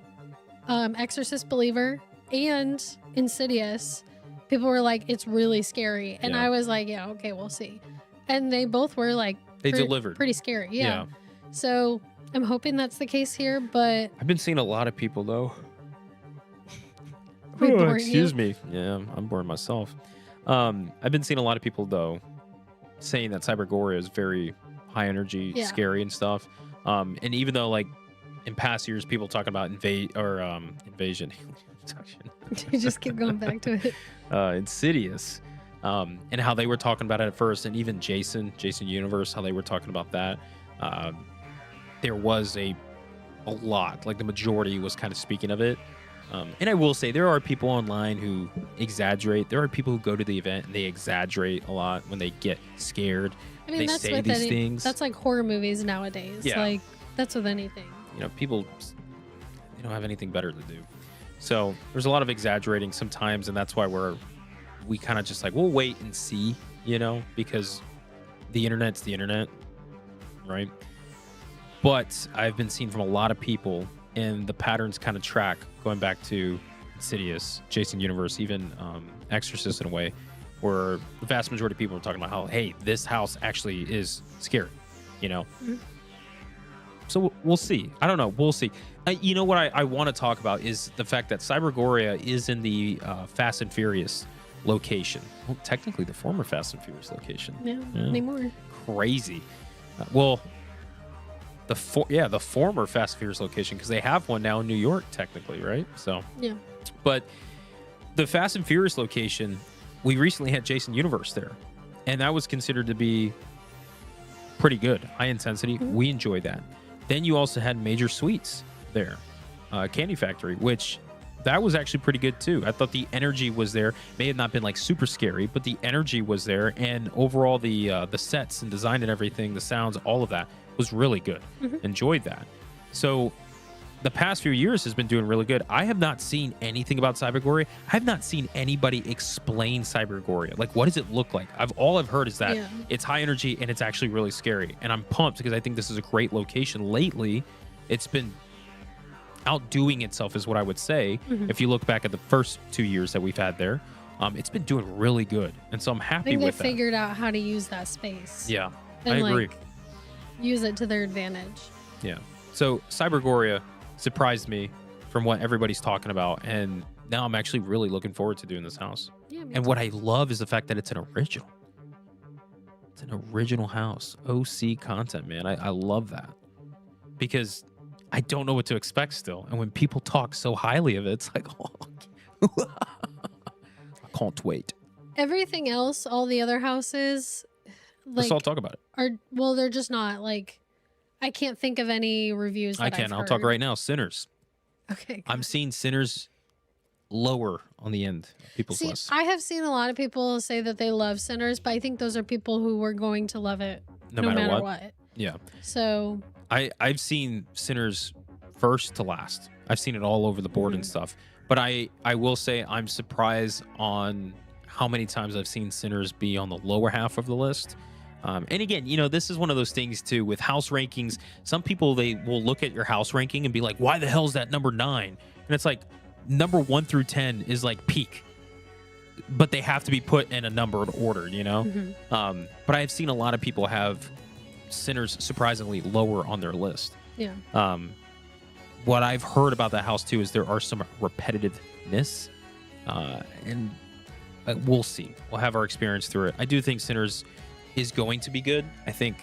Exorcist Believer and Insidious, people were like, it's really scary. And Yeah. I was like, yeah, okay, we'll see. And they both were like They delivered. pretty scary. Yeah. So I'm hoping that's the case here, but I've been seeing a lot of people though. we boring excuse you? me. Yeah, I'm bored myself. I've been seeing a lot of people though saying that Cybergoria is very high energy, Yeah. scary and stuff. And even though like in past years people talking about invasion, You just keep going back to it. Insidious, and how they were talking about it at first, and even Jason Universe, how they were talking about that. There was a lot, like the majority was kind of speaking of it. And I will say there are people online who exaggerate. There are people who go to the event and they exaggerate a lot when they get scared. I mean, They that's say with these things. That's like horror movies nowadays. Yeah. Like that's with anything. You know, people, they don't have anything better to do. So there's a lot of exaggerating sometimes, and that's why we kind of just like, we'll wait and see, you know, because the internet's the internet, right? But I've been seeing from a lot of people, and the patterns kind of track going back to Insidious, Jason Universe, even Exorcist in a way, where the vast majority of people are talking about how, hey, this house actually is scary, you know? Mhm. So we'll see. I don't know. We'll see. You know what I want to talk about is the fact that Cybergoria is in the Fast and Furious location. Well, technically the former Fast and Furious location. Yeah, Yeah. anymore. Crazy. Well, the former Fast and Furious location, because they have one now in New York technically, right? So Yeah. but the Fast and Furious location, we recently had Jason Universe there, and that was considered to be pretty good, high intensity. We enjoyed that. Then you also had Major Sweets there, Candy Factory, which that was actually pretty good too. I thought the energy was there. May have not been like super scary, but the energy was there, and overall the sets and design and everything, the sounds, all of that was really good. Enjoyed that. So the past few years has been doing really good. I have not seen anything about Cybergoria. I have not seen anybody explain Cybergoria. Like, what does it look like? All I've heard is that it's high energy and it's actually really scary. And I'm pumped because I think this is a great location. Lately, it's been outdoing itself, is what I would say. If you look back at the first 2 years that we've had there, it's been doing really good. And so I'm happy with that. They figured out how to use that space. Yeah, and I agree. Use it to their advantage. Yeah. So Cybergoria surprised me from what everybody's talking about, and now I'm actually really looking forward to doing this house. Yeah, and what I love is the fact that it's an original. It's an original house. OC content, man. I love that, because I don't know what to expect still. And when people talk so highly of it, it's like, oh, I can't wait. Everything else, all the other houses, let's all talk about it. They're just not like, I can't think of any reviews that I'll talk right now. Sinners. Okay. I'm seeing Sinners lower on the end of people's lists. I have seen a lot of people say that they love Sinners, but I think those are people who were going to love it no matter what. Yeah. So I've seen Sinners first to last. I've seen it all over the board and stuff. But I will say I'm surprised on how many times I've seen Sinners be on the lower half of the list. And again, this is one of those things too with house rankings. Some people, they will look at your house ranking and be like, why the hell is that number 9? And it's like number 1 through 10 is like peak, but they have to be put in a numbered order, But I've seen a lot of people have Sinners surprisingly lower on their list. Yeah. What I've heard about that house too is there are some repetitiveness, and we'll see. We'll have our experience through it. I do think Sinners is going to be good. I think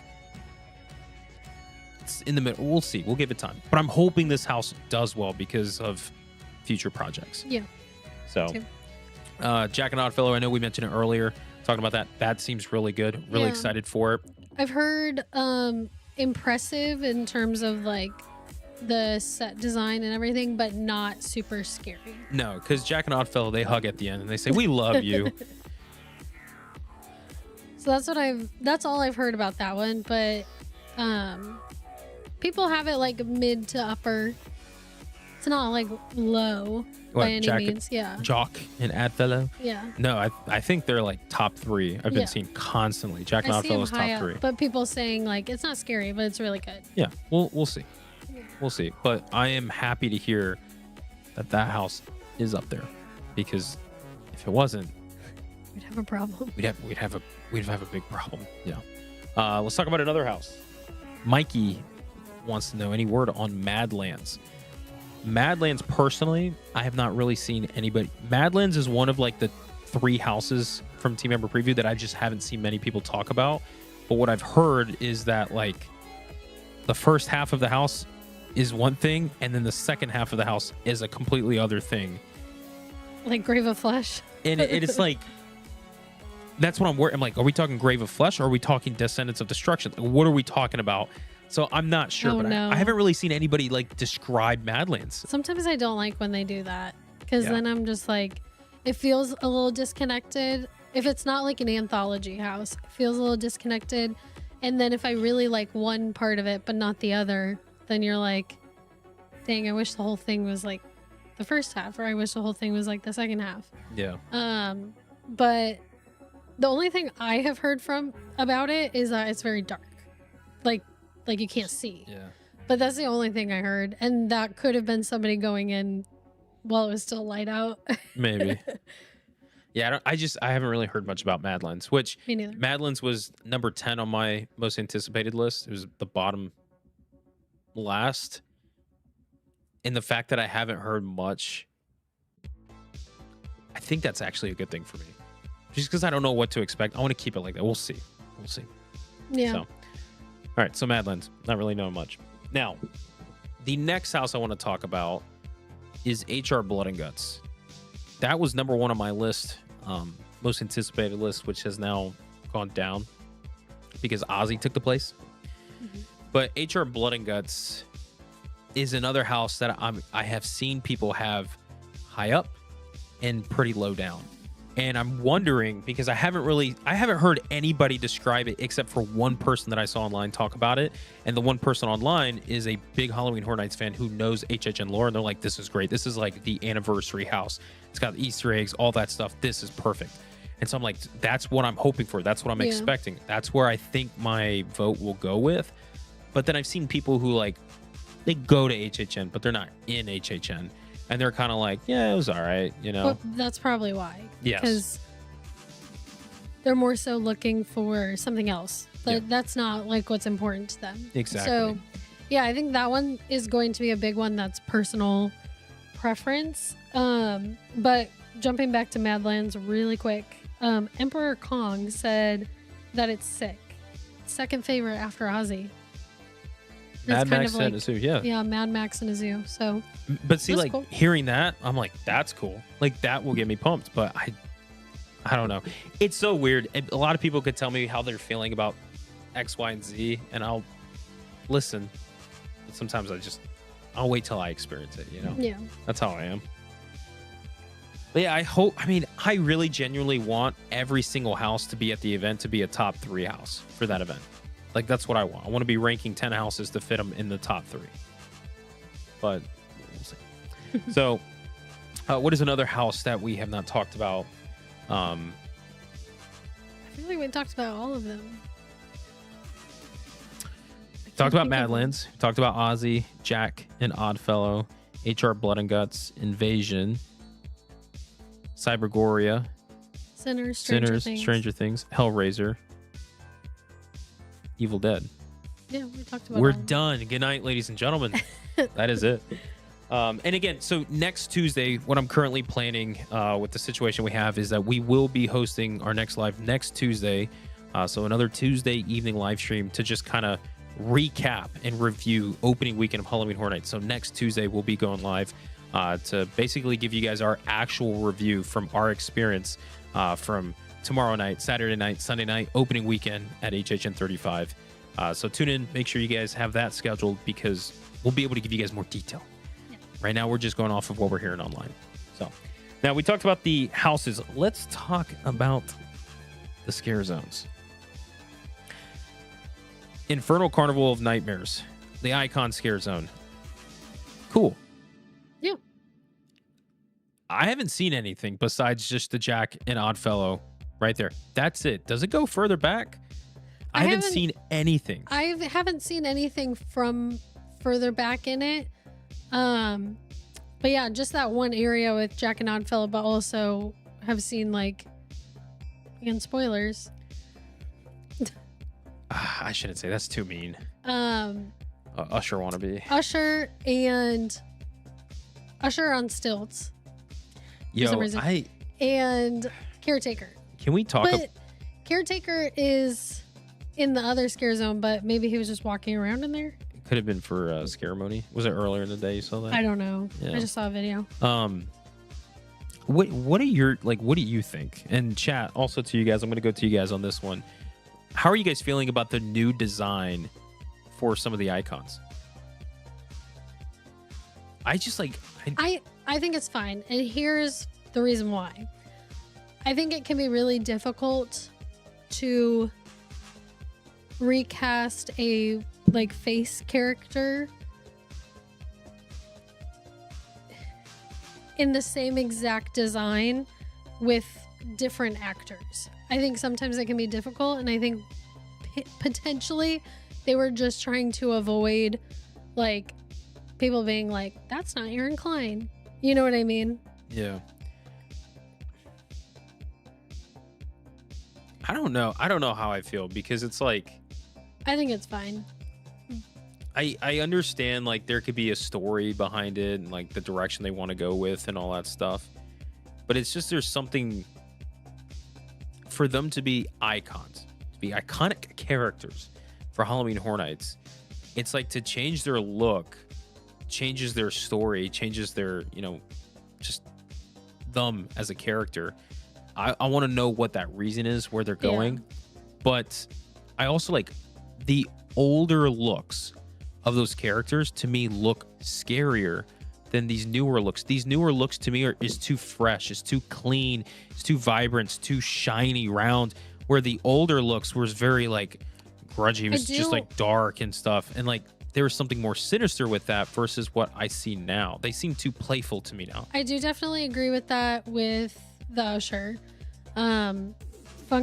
it's in the middle. We'll see. We'll give it time. But I'm hoping this house does well because of future projects. Yeah. So, Jack and Oddfellow, I know we mentioned it earlier, talking about that. That seems really good. Really excited for it. I've heard impressive in terms of like the set design and everything, but not super scary. No, because Jack and Oddfellow, they hug at the end and they say, "We love you." So that's all I've heard about that one, but people have it like mid to upper. It's not like low by any means. Yeah. Jock and Oddfellow. Yeah. No, I think they're like top 3. I've been seeing constantly. Jack and Oddfellow's top 3. But people saying like it's not scary, but it's really good. Yeah, we'll see. We'll see. But I am happy to hear that house is up there, because if it wasn't, we'd have a problem. We'd have a big problem. Yeah. Let's talk about another house. Mikey wants to know any word on Madlands. Madlands, personally, I have not really seen anybody. Madlands is one of like the 3 houses from Team Member Preview that I just haven't seen many people talk about. But what I've heard is that like the first half of the house is one thing, and then the second half of the house is a completely other thing. Like Grave of Flesh. And it's like, that's what I'm worried. I'm like, are we talking Grave of Flesh, or are we talking Descendants of Destruction? What are we talking about? So I'm not sure, but I haven't really seen anybody like describe Madlands. Sometimes I don't like when they do that, because then I'm just like, it feels a little disconnected. If it's not like an anthology house, it feels a little disconnected. And then if I really like one part of it but not the other, then you're like, dang, I wish the whole thing was like the first half, or I wish the whole thing was like the second half. Yeah. But the only thing I have heard about it is that it's very dark. Like you can't see. Yeah. But that's the only thing I heard. And that could have been somebody going in while it was still light out. Maybe. Yeah, I haven't really heard much about Madlands, which Me neither. Madlands was number 10 on my most anticipated list. It was the bottom last. And the fact that I haven't heard much, I think that's actually a good thing for me. Just because I don't know what to expect. I want to keep it like that. We'll see. Yeah. So, all right, so Madlands, not really knowing much. Now, the next house I want to talk about is HR Blood and Guts. That was number one on my list, most anticipated list, which has now gone down because Ozzy took the place. But HR Blood and Guts is another house that I have seen people have high up and pretty low down. And I'm wondering, because I haven't heard anybody describe it except for one person that I saw online talk about it. And the one person online is a big Halloween Horror Nights fan who knows HHN lore. And they're like, this is great. This is like the anniversary house. It's got Easter eggs, all that stuff. This is perfect. And so I'm like, that's what I'm hoping for. That's what I'm expecting. That's where I think my vote will go with. But then I've seen people who like, they go to HHN, but they're not in HHN. And they're kind of like, yeah, it was all right, you know? Well, that's probably why. Yes. Because they're more so looking for something else. But that's not like what's important to them. Exactly. So, yeah, I think that one is going to be a big one that's personal preference. But jumping back to Madlands really quick, Emperor Kong said that it's sick. Second favorite after Ozzy. Mad Max and a zoo, yeah. Yeah, Mad Max and a zoo. So, but see, that's like cool. hearing that, I'm like, that's cool. Like that will get me pumped. But I don't know. It's so weird. And a lot of people could tell me how they're feeling about X, Y, and Z, and I'll listen. But sometimes I'll wait till I experience it. You know? Yeah. That's how I am. But yeah, I really genuinely want every single house to be at the event to be a top 3 house for that event. Like, that's what I want. I want to be ranking 10 houses to fit them in the top 3. But we'll see. So, what is another house that we have not talked about? I feel like we talked about all of them. Talked about Madlands. Talked about Ozzy, Jack, and Oddfellow. HR Blood and Guts, Invasion, Cybergoria, Sinners, Stranger Things, Hellraiser, Evil Dead. Yeah, we talked about We're done. Good night, ladies and gentlemen. That is it. And again, so next Tuesday, what I'm currently planning with the situation we have is that we will be hosting our next live next Tuesday. So another Tuesday evening live stream to just kind of recap and review opening weekend of Halloween Horror Nights. So next Tuesday, we'll be going live to basically give you guys our actual review from our experience from tomorrow night, Saturday night, Sunday night, opening weekend at HHN35. So tune in, make sure you guys have that scheduled because we'll be able to give you guys more detail. Yeah. Right now, we're just going off of what we're hearing online. So now we talked about the houses. Let's talk about the scare zones. Infernal Carnival of Nightmares, the Icon Scare Zone. Cool. Yeah. I haven't seen anything besides just the Jack and Oddfellow right there. That's it. Does it go further back? I haven't seen anything. I haven't seen anything from further back in it. But yeah, just that one area with Jack and Oddfellow, but also have seen like, again, spoilers. I shouldn't say that's too mean. Usher wannabe. Usher and Usher on stilts. Yo, and Caretaker. Can we talk? But Caretaker is in the other scare zone, but maybe he was just walking around in there. It could have been for Scaremony. Was it earlier in the day you saw that? I don't know. Yeah. I just saw a video. What do you think? And chat also to you guys. I'm going to go to you guys on this one. How are you guys feeling about the new design for some of the icons? I think it's fine. And here's the reason why. I think it can be really difficult to recast a like face character in the same exact design with different actors. I think sometimes it can be difficult, and I think potentially they were just trying to avoid like people being like, that's not Aaron Klein. You know what I mean? Yeah. I don't know how I feel because it's like, I think it's fine. I understand like there could be a story behind it and like the direction they want to go with and all that stuff. But it's just there's something for them to be icons, to be iconic characters for Halloween Horror Nights. it's like to change their look changes their story, changes their, just them as a character. I want to know what that reason is, where they're going. But I also like the older looks of those characters to me look scarier than these newer looks. These newer looks to me is too fresh, it's too clean, it's too vibrant, it's too shiny, round. Where the older looks was very like grudgy, it was just like dark and stuff. And like there was something more sinister with that versus what I see now. They seem too playful to me now. I do definitely agree with that with the Usher. Fun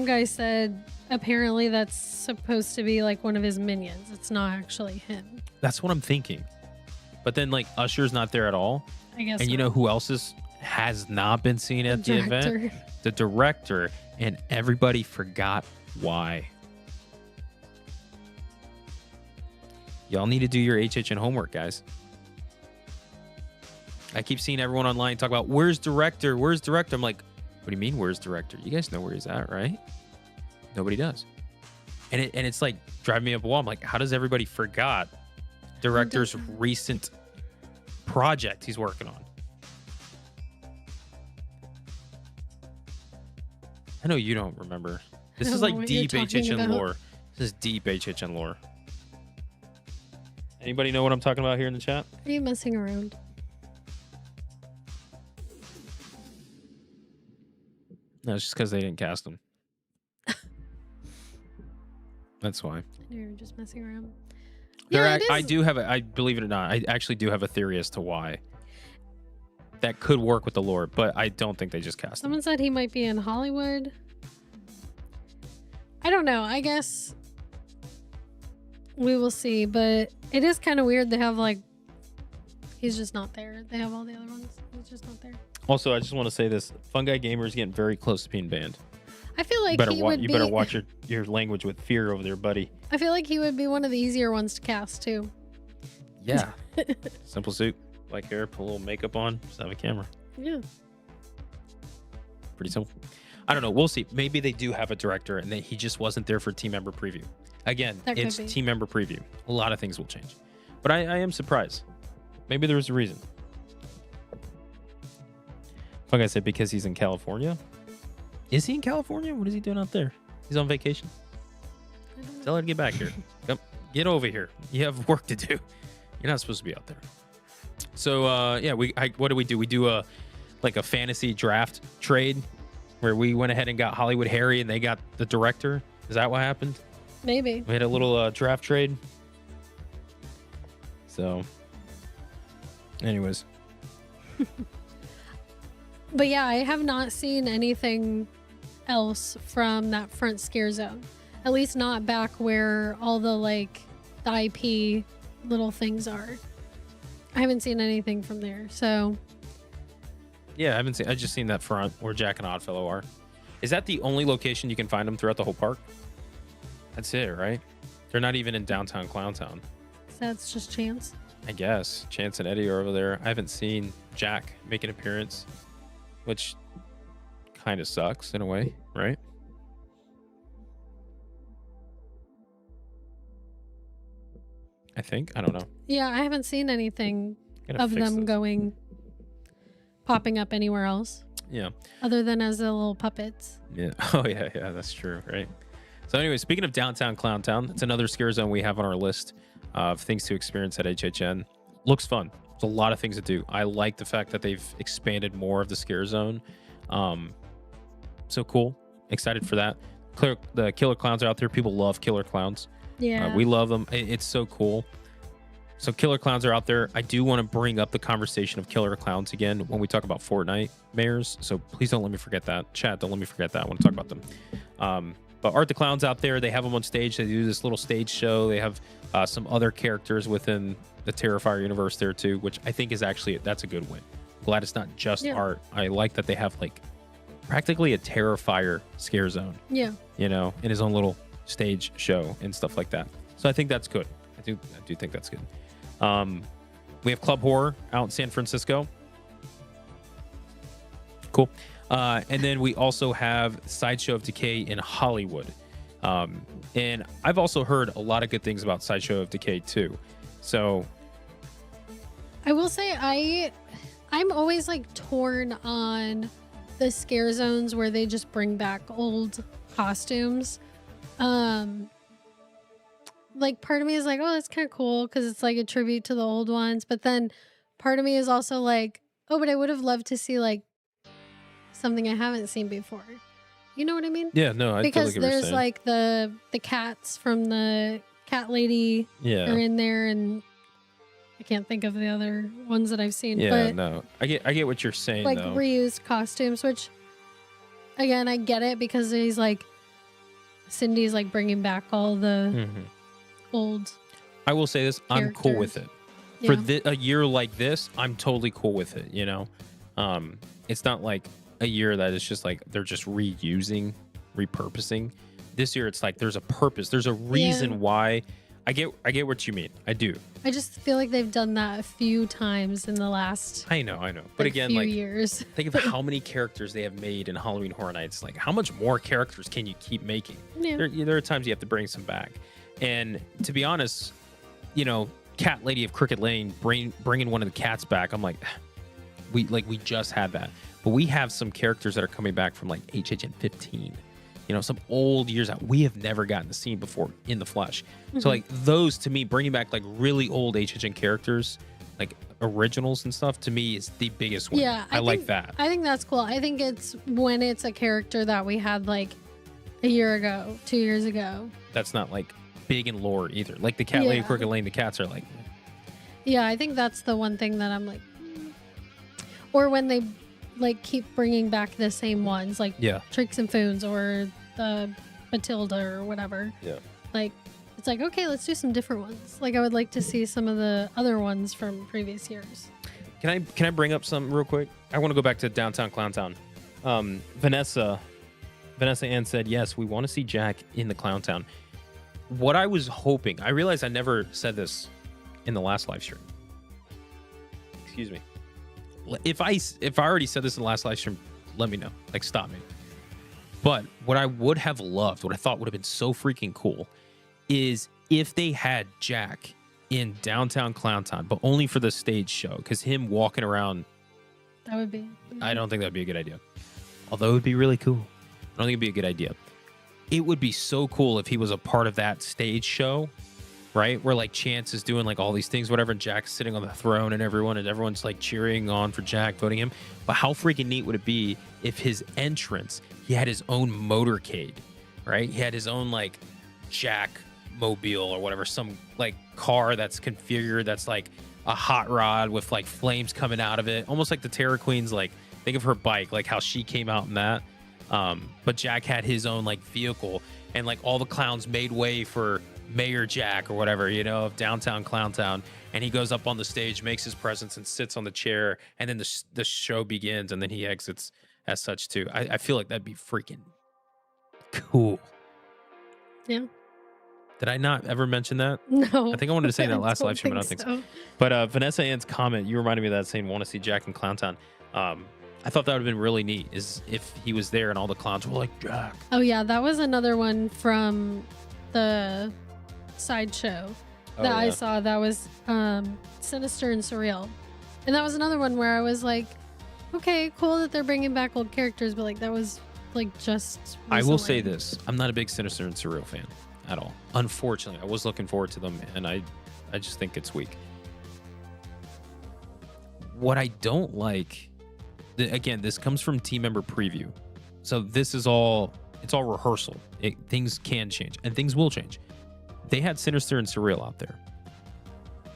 Guy said apparently that's supposed to be like one of his minions. It's not actually him. That's what I'm thinking. But then like Usher's not there at all. I guess. And you know who else has not been seen at the event? The director. And everybody forgot why. Y'all need to do your HHN homework, guys. I keep seeing everyone online talk about, where's director? Where's director? I'm like, what do you mean, where's director? You guys know where he's at, right? Nobody does. And it's like driving me up a wall. I'm like, how does everybody forgot director's recent project he's working on? I know you don't remember. This is like deep HHN lore. This is deep HHN lore. Anybody know what I'm talking about here in the chat? Are you messing around? No, it's just because they didn't cast him. That's why. You're just messing around. I do have I believe it or not, I actually do have a theory as to why. That could work with the lore, but I don't think they just cast him. Someone said he might be in Hollywood. I don't know. I guess we will see, but it is kind of weird. They have like, he's just not there. They have all the other ones. He's just not there. Also, I just want to say this: Fun Guy Gamer is getting very close to being banned. I feel like you better watch your language with fear over there, buddy. I feel like he would be one of the easier ones to cast too. Yeah. Simple suit, black hair, put a little makeup on, just have a camera. Yeah. Pretty simple. I don't know. We'll see. Maybe they do have a director and he just wasn't there for team member preview. Again, it's team member preview. A lot of things will change. But I am surprised. Maybe there was a reason. Like I said, because he's in California. Is he in California? What is he doing out there? He's on vacation. Tell her to get back here. Come, get over here. You have work to do. You're not supposed to be out there. So yeah, what do? We do a fantasy draft trade where we went ahead and got Hollywood Harry and they got the director. Is that what happened? Maybe. We had a little draft trade. So, anyways. But yeah, I have not seen anything else from that front scare zone. At least not back where all the the IP little things are. I haven't seen anything from there. So yeah, I just seen that front where Jack and Oddfellow are. Is that the only location you can find them throughout the whole park? That's it, right? They're not even in downtown Clowntown. So that's just Chance. I guess Chance and Eddie are over there. I haven't seen Jack make an appearance, which kind of sucks in a way, right? I think. I don't know. Yeah, I haven't seen anything of them popping up anywhere else. Yeah. Other than as the little puppets. Yeah. Oh, yeah, that's true, right? So anyway, speaking of downtown Clowntown, it's another scare zone we have on our list of things to experience at HHN. Looks fun. There's a lot of things to do. I like the fact that they've expanded more of the scare zone. So cool. Excited for that. The killer clowns are out there. People love killer clowns. Yeah. We love them. It's so cool. So killer clowns are out there. I do want to bring up the conversation of killer clowns again when we talk about Fortnite mayors. So please don't let me forget that. Chat, don't let me forget that. I want to talk about them. But Art the Clown's out there. They have them on stage. They do this little stage show. They have some other characters within the Terrifier universe there too, which I think is actually, that's a good win. Glad it's not just art. I like that they have practically a Terrifier scare zone. Yeah. In his own little stage show and stuff like that. So I think that's good. I do think that's good. We have Club Horror out in San Francisco. Cool. And then we also have Sideshow of Decay in Hollywood. And I've also heard a lot of good things about Sideshow of Decay too. So I will say I'm always like torn on the scare zones where they just bring back old costumes. Like part of me is like, oh, that's kind of cool because it's like a tribute to the old ones. But then part of me is also like, oh, but I would have loved to see like something I haven't seen before. You know what I mean? yeah, no, I Because totally get what you're there's saying. like the cats from the cat lady are in there, and I can't think of the other ones that I've seen. Yeah, but no, I get what you're saying like though. reused costumes, which again I get it because he's like Cindy's like bringing back all the old. I will say this: I'm cool with it. Yeah. For a year like this, I'm totally cool with it. You know, it's not like a year that it's just like they're just reusing, repurposing. This year, it's like there's a purpose. There's a reason why. I get what you mean. I do. I just feel like they've done that a few times in the last. I know. But again, few like years. think of how many characters they have made in Halloween Horror Nights. Like, how much more characters can you keep making? Yeah. There are times you have to bring some back. And to be honest, you know, Cat Lady of Crooked Lane, bringing one of the cats back. I'm like, we just had that, but we have some characters that are coming back from like HHN 15. You know, some old years out we have never gotten to see before in the flesh. So like those, to me, bringing back like really old HHN characters, like originals and stuff, to me is the biggest one. Yeah, I like that. I think that's cool. I think it's when it's a character that we had like a year ago, 2 years ago. That's not like big in lore either. Like the Cat Lady of Yeah. Crooked Lane, the cats are like, Yeah, I think that's the one thing that I'm like, or when they like keep bringing back the same ones, like yeah, Tricks and Foons or the Matilda or whatever. yeah. Like, it's like, okay, let's do some different ones. Like, I would like to see some of the other ones from previous years. Can I bring up something real quick? I want to go back to Downtown Clowntown. Vanessa Ann said, yes, we want to see Jack in the Clowntown. What I was hoping, I realized I never said this in the last live stream. Excuse me. If I already said this in the last live stream, let me know. Like, stop me. But what I would have loved, what I thought would have been so freaking cool, is if they had Jack in Downtown Clowntown, but only for the stage show, because him walking around, That would be. I don't think that'd be a good idea. Although it would be really cool. I don't think it'd be a good idea. It would be so cool if he was a part of that stage show, right? Where like Chance is doing like all these things, whatever, and Jack's sitting on the throne and everyone's like cheering on for Jack, voting him. But how freaking neat would it be if his entrance, he had his own motorcade, right? He had his own like Jack mobile or whatever, some like car that's configured that's like a hot rod with like flames coming out of it, almost like the Terror Queen's, like think of her bike, like how she came out in that. But Jack had his own like vehicle, and like all the clowns made way for Mayor Jack or whatever, you know, of Downtown Clowntown, and he goes up on the stage, makes his presence, and sits on the chair, and then the show begins, and then he exits as such too. I feel like that'd be freaking cool. Yeah. Did I not ever mention that? No. I think I wanted to say that last don't live stream, but I don't think so. so. But Vanessa Ann's comment, you reminded me of that, saying want to see Jack in Clowntown. I thought that would have been really neat, is if he was there and all the clowns were like, Jack. Oh, yeah. That was another one from the sideshow that I saw that was sinister and surreal. And that was another one where I was like, okay, cool that they're bringing back old characters, but like that was like just recently. I will say this. I'm not a big Sinister and Surreal fan at all. Unfortunately, I was looking forward to them, and I just think it's weak. What I don't like, again, this comes from team member preview. So this is all, it's all rehearsal. Things can change, and things will change. They had Sinister and Surreal out there.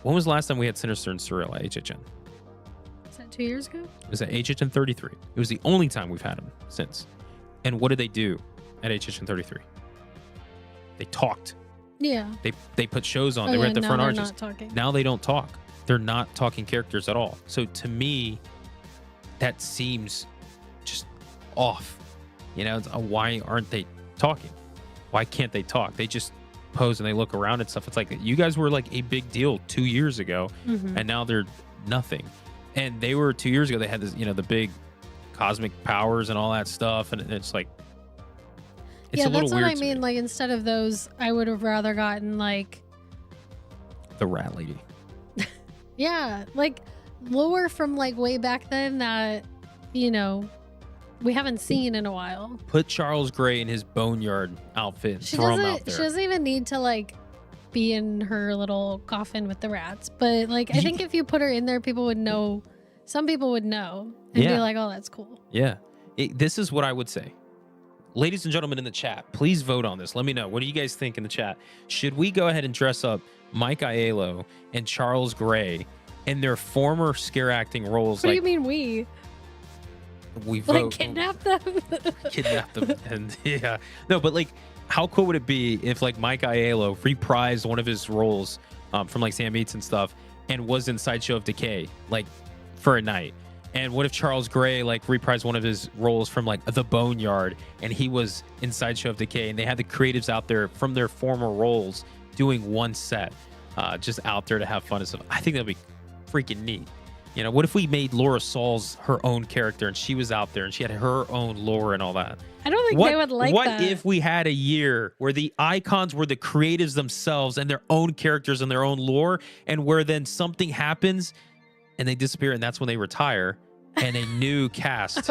When was the last time we had Sinister and Surreal at HHN? Was that 2 years ago? It was at HHN 33. It was the only time we've had them since. And what did they do at HHN 33? They talked. Yeah. They put shows on. Oh, They were yeah, at the now front they're arches. not talking. Now they don't talk. They're not talking characters at all. So to me, that seems just off. You know, why aren't they talking? Why can't they talk? They just pose and they look around and stuff. It's like, you guys were like a big deal 2 years ago, and now they're nothing. And they were 2 years ago, they had this, you know, the big cosmic powers and all that stuff. And it's like, It's yeah, a little that's what weird I to mean. me. Like, instead of those, I would have rather gotten like, The rat lady. yeah, like lore from like way back then that, you know, we haven't seen in a while. Put Charles Gray in his boneyard outfit and She throw him out doesn't. there. She doesn't even need to like be in her little coffin with the rats. But like, I think if you put her in there, people would know. Some people would know and be like, "Oh, that's cool." Yeah. This is what I would say. Ladies and gentlemen in the chat, please vote on this. Let me know. What do you guys think in the chat? Should we go ahead and dress up Mike Aiello and Charles Gray in their former scare acting roles? What do you mean we? We vote. Like kidnap them? Kidnap them. And yeah. No, but like, how cool would it be if like Mike Aiello reprised one of his roles from like Sam Eats and stuff and was in Sideshow of Decay, like for a night? And what if Charles Gray like reprised one of his roles from like The Boneyard and he was in Sideshow of Decay, and they had the creatives out there from their former roles doing one set, just out there to have fun and stuff? I think that'd be freaking neat. You know, what if we made Laura Sauls her own character and she was out there and she had her own lore and all that? I don't think they would like what that. What if we had a year where the icons were the creatives themselves and their own characters and their own lore, and where then something happens and they disappear and that's when they retire and a new cast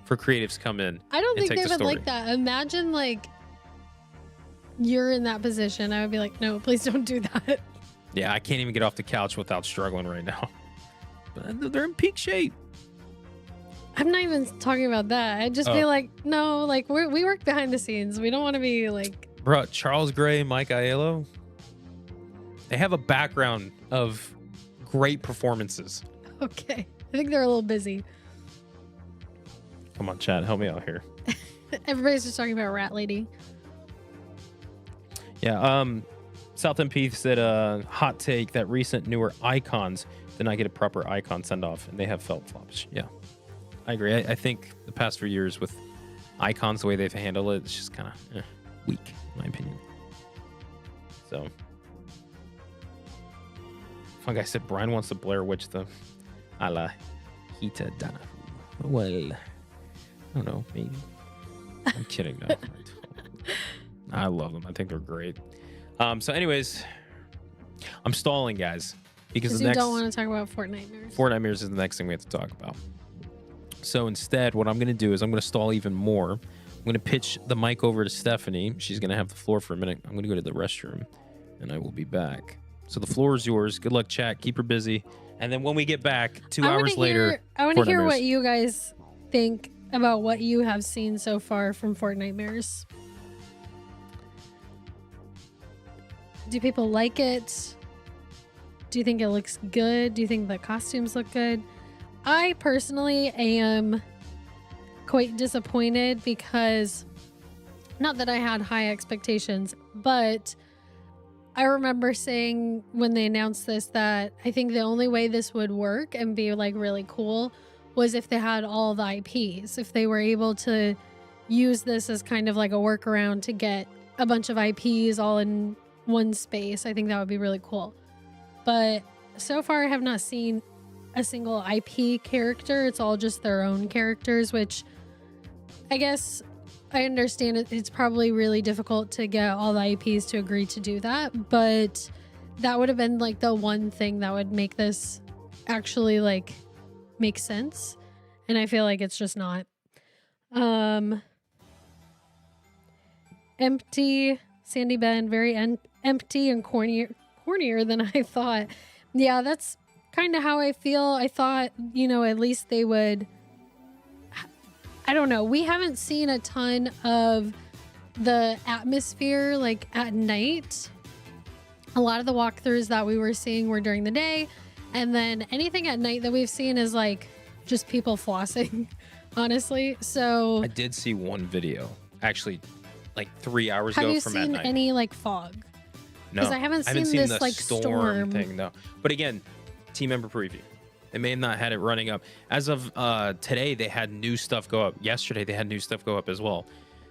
for creatives come in? I don't and think take they the would story. like that. Imagine like you're in that position. I would be like, no, please don't do that. Yeah, I can't even get off the couch without struggling right now. But they're in peak shape. I'm not even talking about that. I'd just be like, no, like we work behind the scenes. We don't want to be like, Bro, Charles Gray, Mike Aiello, they have a background of great performances. okay. I think they're a little busy. Come on, Chad, help me out here. Everybody's just talking about Rat Lady. Yeah, South MP said hot take that recent newer icons did not get a proper icon send off and they have felt flops. Yeah, I agree. I think the past few years with icons, the way they've handled it, it's just kind of weak, in my opinion. So, fun guy said Brian wants to Blair Witch the a la Hita Dana. Well, I don't know, maybe. I'm kidding, no. I love them. I think they're great. So anyways, I'm stalling, guys, because the you next don't want to talk about Fortnite Mirrors. Fortnite Mirrors is the next thing we have to talk about. So instead, what I'm going to do is I'm going to stall even more. I'm going to pitch the mic over to Stephanie. She's going to have the floor for a minute. I'm going to go to the restroom, and I will be back. So the floor is yours. Good luck, chat. Keep her busy. And then when we get back, 2 hours later, I want to Fortnite hear Mirrors. what you guys think about what you have seen so far from Fortnite Mirrors. Do people like it? Do you think it looks good? Do you think the costumes look good? I personally am quite disappointed because, not that I had high expectations, but I remember saying when they announced this that I think the only way this would work and be like really cool was if they had all the IPs, if they were able to use this as kind of like a workaround to get a bunch of IPs all in one space. I think that would be really cool. But so far I have not seen a single IP character. It's all just their own characters, which I guess I understand it's probably really difficult to get all the IPs to agree to do that, but that would have been like the one thing that would make this actually like make sense. And I feel like it's just not. Empty, Sandy Ben, very empty and cornier than I thought. Yeah, that's kind of how I feel. I thought, you know, at least they would, I don't know. We haven't seen a ton of the atmosphere like at night. A lot of the walkthroughs that we were seeing were during the day. And then anything at night that we've seen is like just people flossing, honestly. So I did see one video, actually, like 3 hours have ago you from seen at night. any like fog? No, 'Cause I haven't seen this, the like, storm. thing. No, but again, team member preview. They may have not had it running up as of today. They had new stuff go up. Yesterday, they had new stuff go up as well.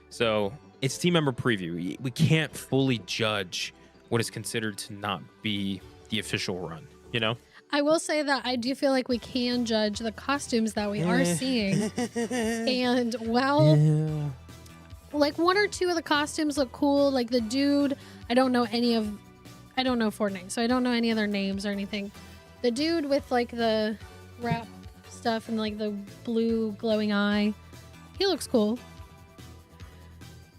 So it's team member preview. We can't fully judge what is considered to not be the official run. You know. I will say that I do feel like we can judge the costumes that we are seeing. And well, like one or two of the costumes look cool. Like the dude, I don't know Fortnite, so I don't know any of their names or anything. The dude with like the wrap stuff and like the blue glowing eye, he looks cool.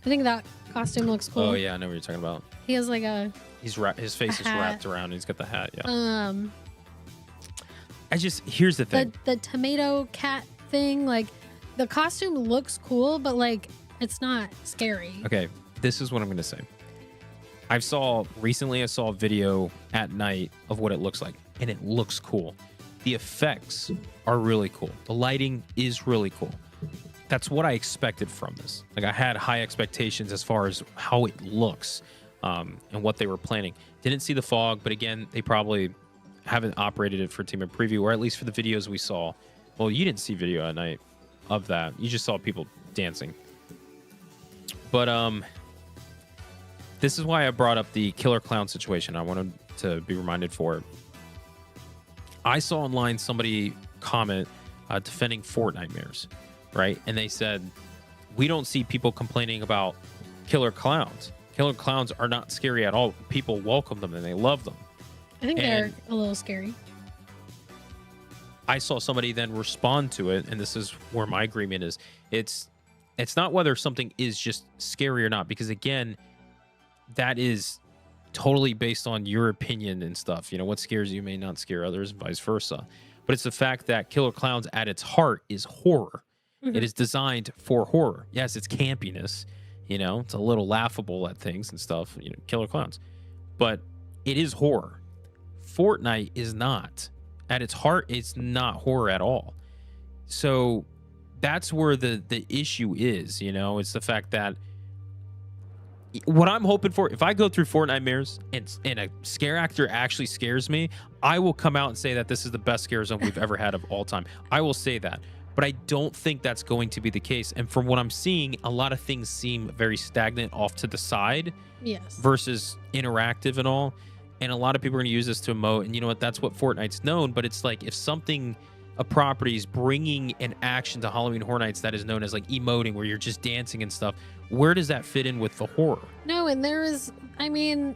I think that costume looks cool. Oh yeah, I know what you're talking about. He has like his face is wrapped around. And he's got the hat. Yeah. Here's the thing. The tomato cat thing, like the costume looks cool, but like it's not scary. Okay, this is what I'm going to say. Recently I saw a video at night of what it looks like, and it looks cool. The effects are really cool. The lighting is really cool. That's what I expected from this. Like I had high expectations as far as how it looks, and what they were planning. Didn't see the fog, but again, they probably haven't operated it for Team of Preview, or at least for the videos we saw. Well, you didn't see video at night of that. You just saw people dancing. But this is why I brought up the killer clown situation. I wanted to be reminded for it. I saw online somebody comment defending Fortnitemares, right? And they said, we don't see people complaining about killer clowns. Killer clowns are not scary at all. People welcome them and they love them. I think they're a little scary. I saw somebody then respond to it, and this is where my agreement is. It's not whether something is just scary or not, because again, that is totally based on your opinion and stuff. You know, what scares you may not scare others, and vice versa. But it's the fact that Killer Clowns at its heart is horror. Mm-hmm. It is designed for horror. Yes, it's campiness. You know, it's a little laughable at things and stuff. You know, Killer Clowns, but it is horror. Fortnite is not. At its heart, it's not horror at all. So that's where the issue is, you know. It's the fact that what I'm hoping for, if I go through Fortnitemares and a scare actor actually scares me, I will come out and say that this is the best scare zone we've ever had of all time. I will say that. But I don't think that's going to be the case. And from what I'm seeing, a lot of things seem very stagnant off to the side. Yes. Versus interactive and all. And a lot of people are going to use this to emote. And you know what? That's what Fortnite's known. But it's like if a property is bringing an action to Halloween Horror Nights that is known as like emoting, where you're just dancing and stuff, where does that fit in with the horror? No, and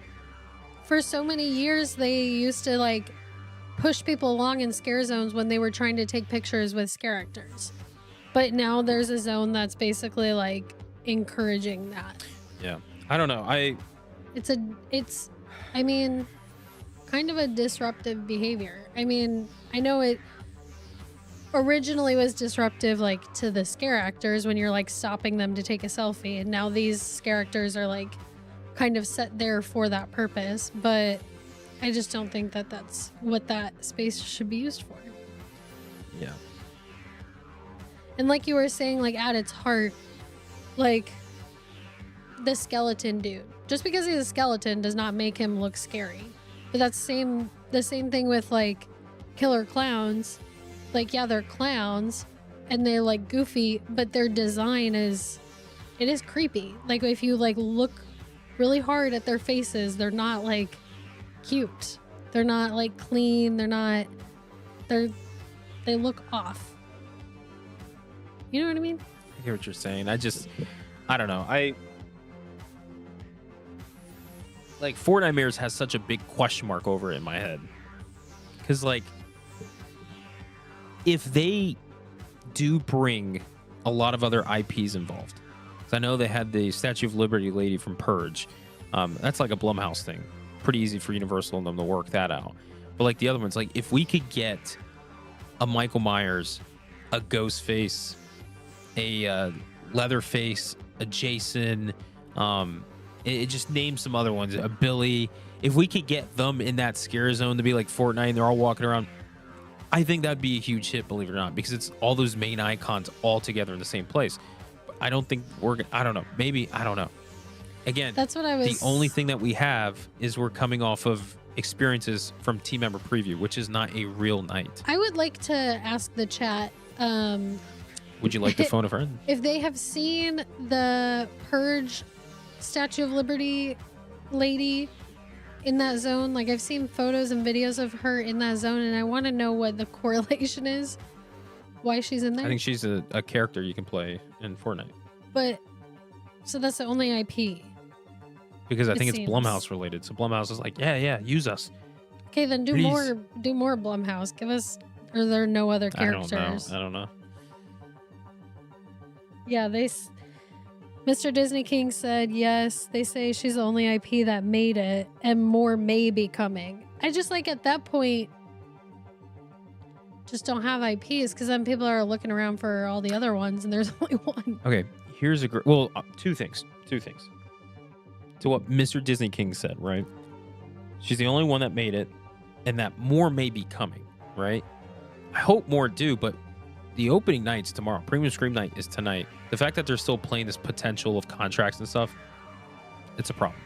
for so many years, they used to like push people along in scare zones when they were trying to take pictures with scare actors. But now there's a zone that's basically like encouraging that. Yeah. I don't know. It's kind of a disruptive behavior. I mean, I know it originally was disruptive like to the scare actors when you're like stopping them to take a selfie, and now these scare actors are like kind of set there for that purpose, but I just don't think that that's what that space should be used for. Yeah. And like you were saying, like at its heart, like the skeleton dude, just because he's a skeleton does not make him look scary. But that's the same thing with like killer clowns. Like, yeah, they're clowns and they're like goofy, but their design is creepy. Like if you like look really hard at their faces, they're not like cute. They're not like clean. They look off. You know what I mean? I hear what you're saying. I don't know. Like Fortnitemares has such a big question mark over it in my head. Because like, if they do bring a lot of other IPs involved, because I know they had the Statue of Liberty lady from Purge. That's like a Blumhouse thing. Pretty easy for Universal and them to work that out. But like the other ones, like if we could get a Michael Myers, a Ghostface, a Leatherface, a Jason, it just names some other ones, a Billy. If we could get them in that scare zone to be like Fortnite and they're all walking around, I think that'd be a huge hit, believe it or not, because it's all those main icons all together in the same place. But I don't think I don't know. Maybe, I don't know. Again, that's what I was. The only thing that we have is we're coming off of experiences from Team Member Preview, which is not a real night. I would like to ask the chat. Would you like to phone a friend? If they have seen the Purge Statue of Liberty lady in that zone, like I've seen photos and videos of her in that zone, and I want to know what the correlation is, why she's in there. I think she's a character you can play in Fortnite. But So that's the only IP. Because I think seems. it's Blumhouse related. So Blumhouse is like, yeah, use us. Okay, then do Please. more Blumhouse. Give us. Are there no other characters? I don't know. Yeah, Mr. Disney King said yes. They say she's the only IP that made it, and more may be coming. I just like at that point, just don't have IPs because then people are looking around for all the other ones, and there's only one. Okay, here's a two things. To what Mr. Disney King said, right? She's the only one that made it, and that more may be coming, right? I hope more do, but the opening night's tomorrow. Premium Scream Night is tonight. The fact that they're still playing this potential of contracts and stuff, it's a problem.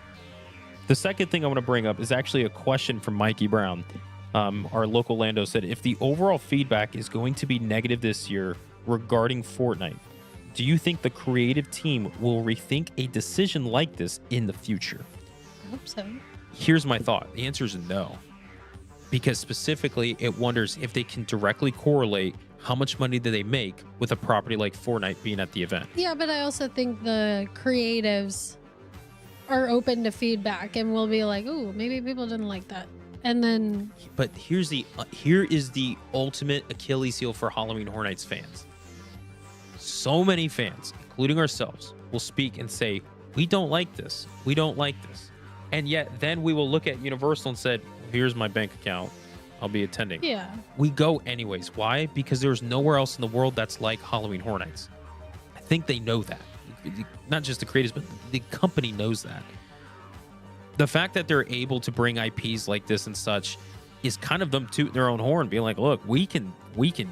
The second thing I want to bring up is actually a question from Mikey Brown. Our local Lando said, if the overall feedback is going to be negative this year regarding Fortnite, do you think the creative team will rethink a decision like this in the future? I hope so. Here's my thought. The answer is no. Because specifically, it wonders if they can directly correlate how much money do they make with a property like Fortnite being at the event. Yeah, but I also think the creatives are open to feedback and will be like, "Ooh, maybe people didn't like that." And then, but here is the ultimate Achilles heel for Halloween Horror Nights fans. So many fans, including ourselves, will speak and say, "We don't like this. We don't like this," and yet then we will look at Universal and said, "Here's my bank account. I'll be attending." yeah, We go anyways. Why? Because there's nowhere else in the world that's like Halloween Horror Nights. I think they know that. Not just the creators, but the company knows that. The fact that they're able to bring IPs like this and such is kind of them tooting their own horn, being like, look, we can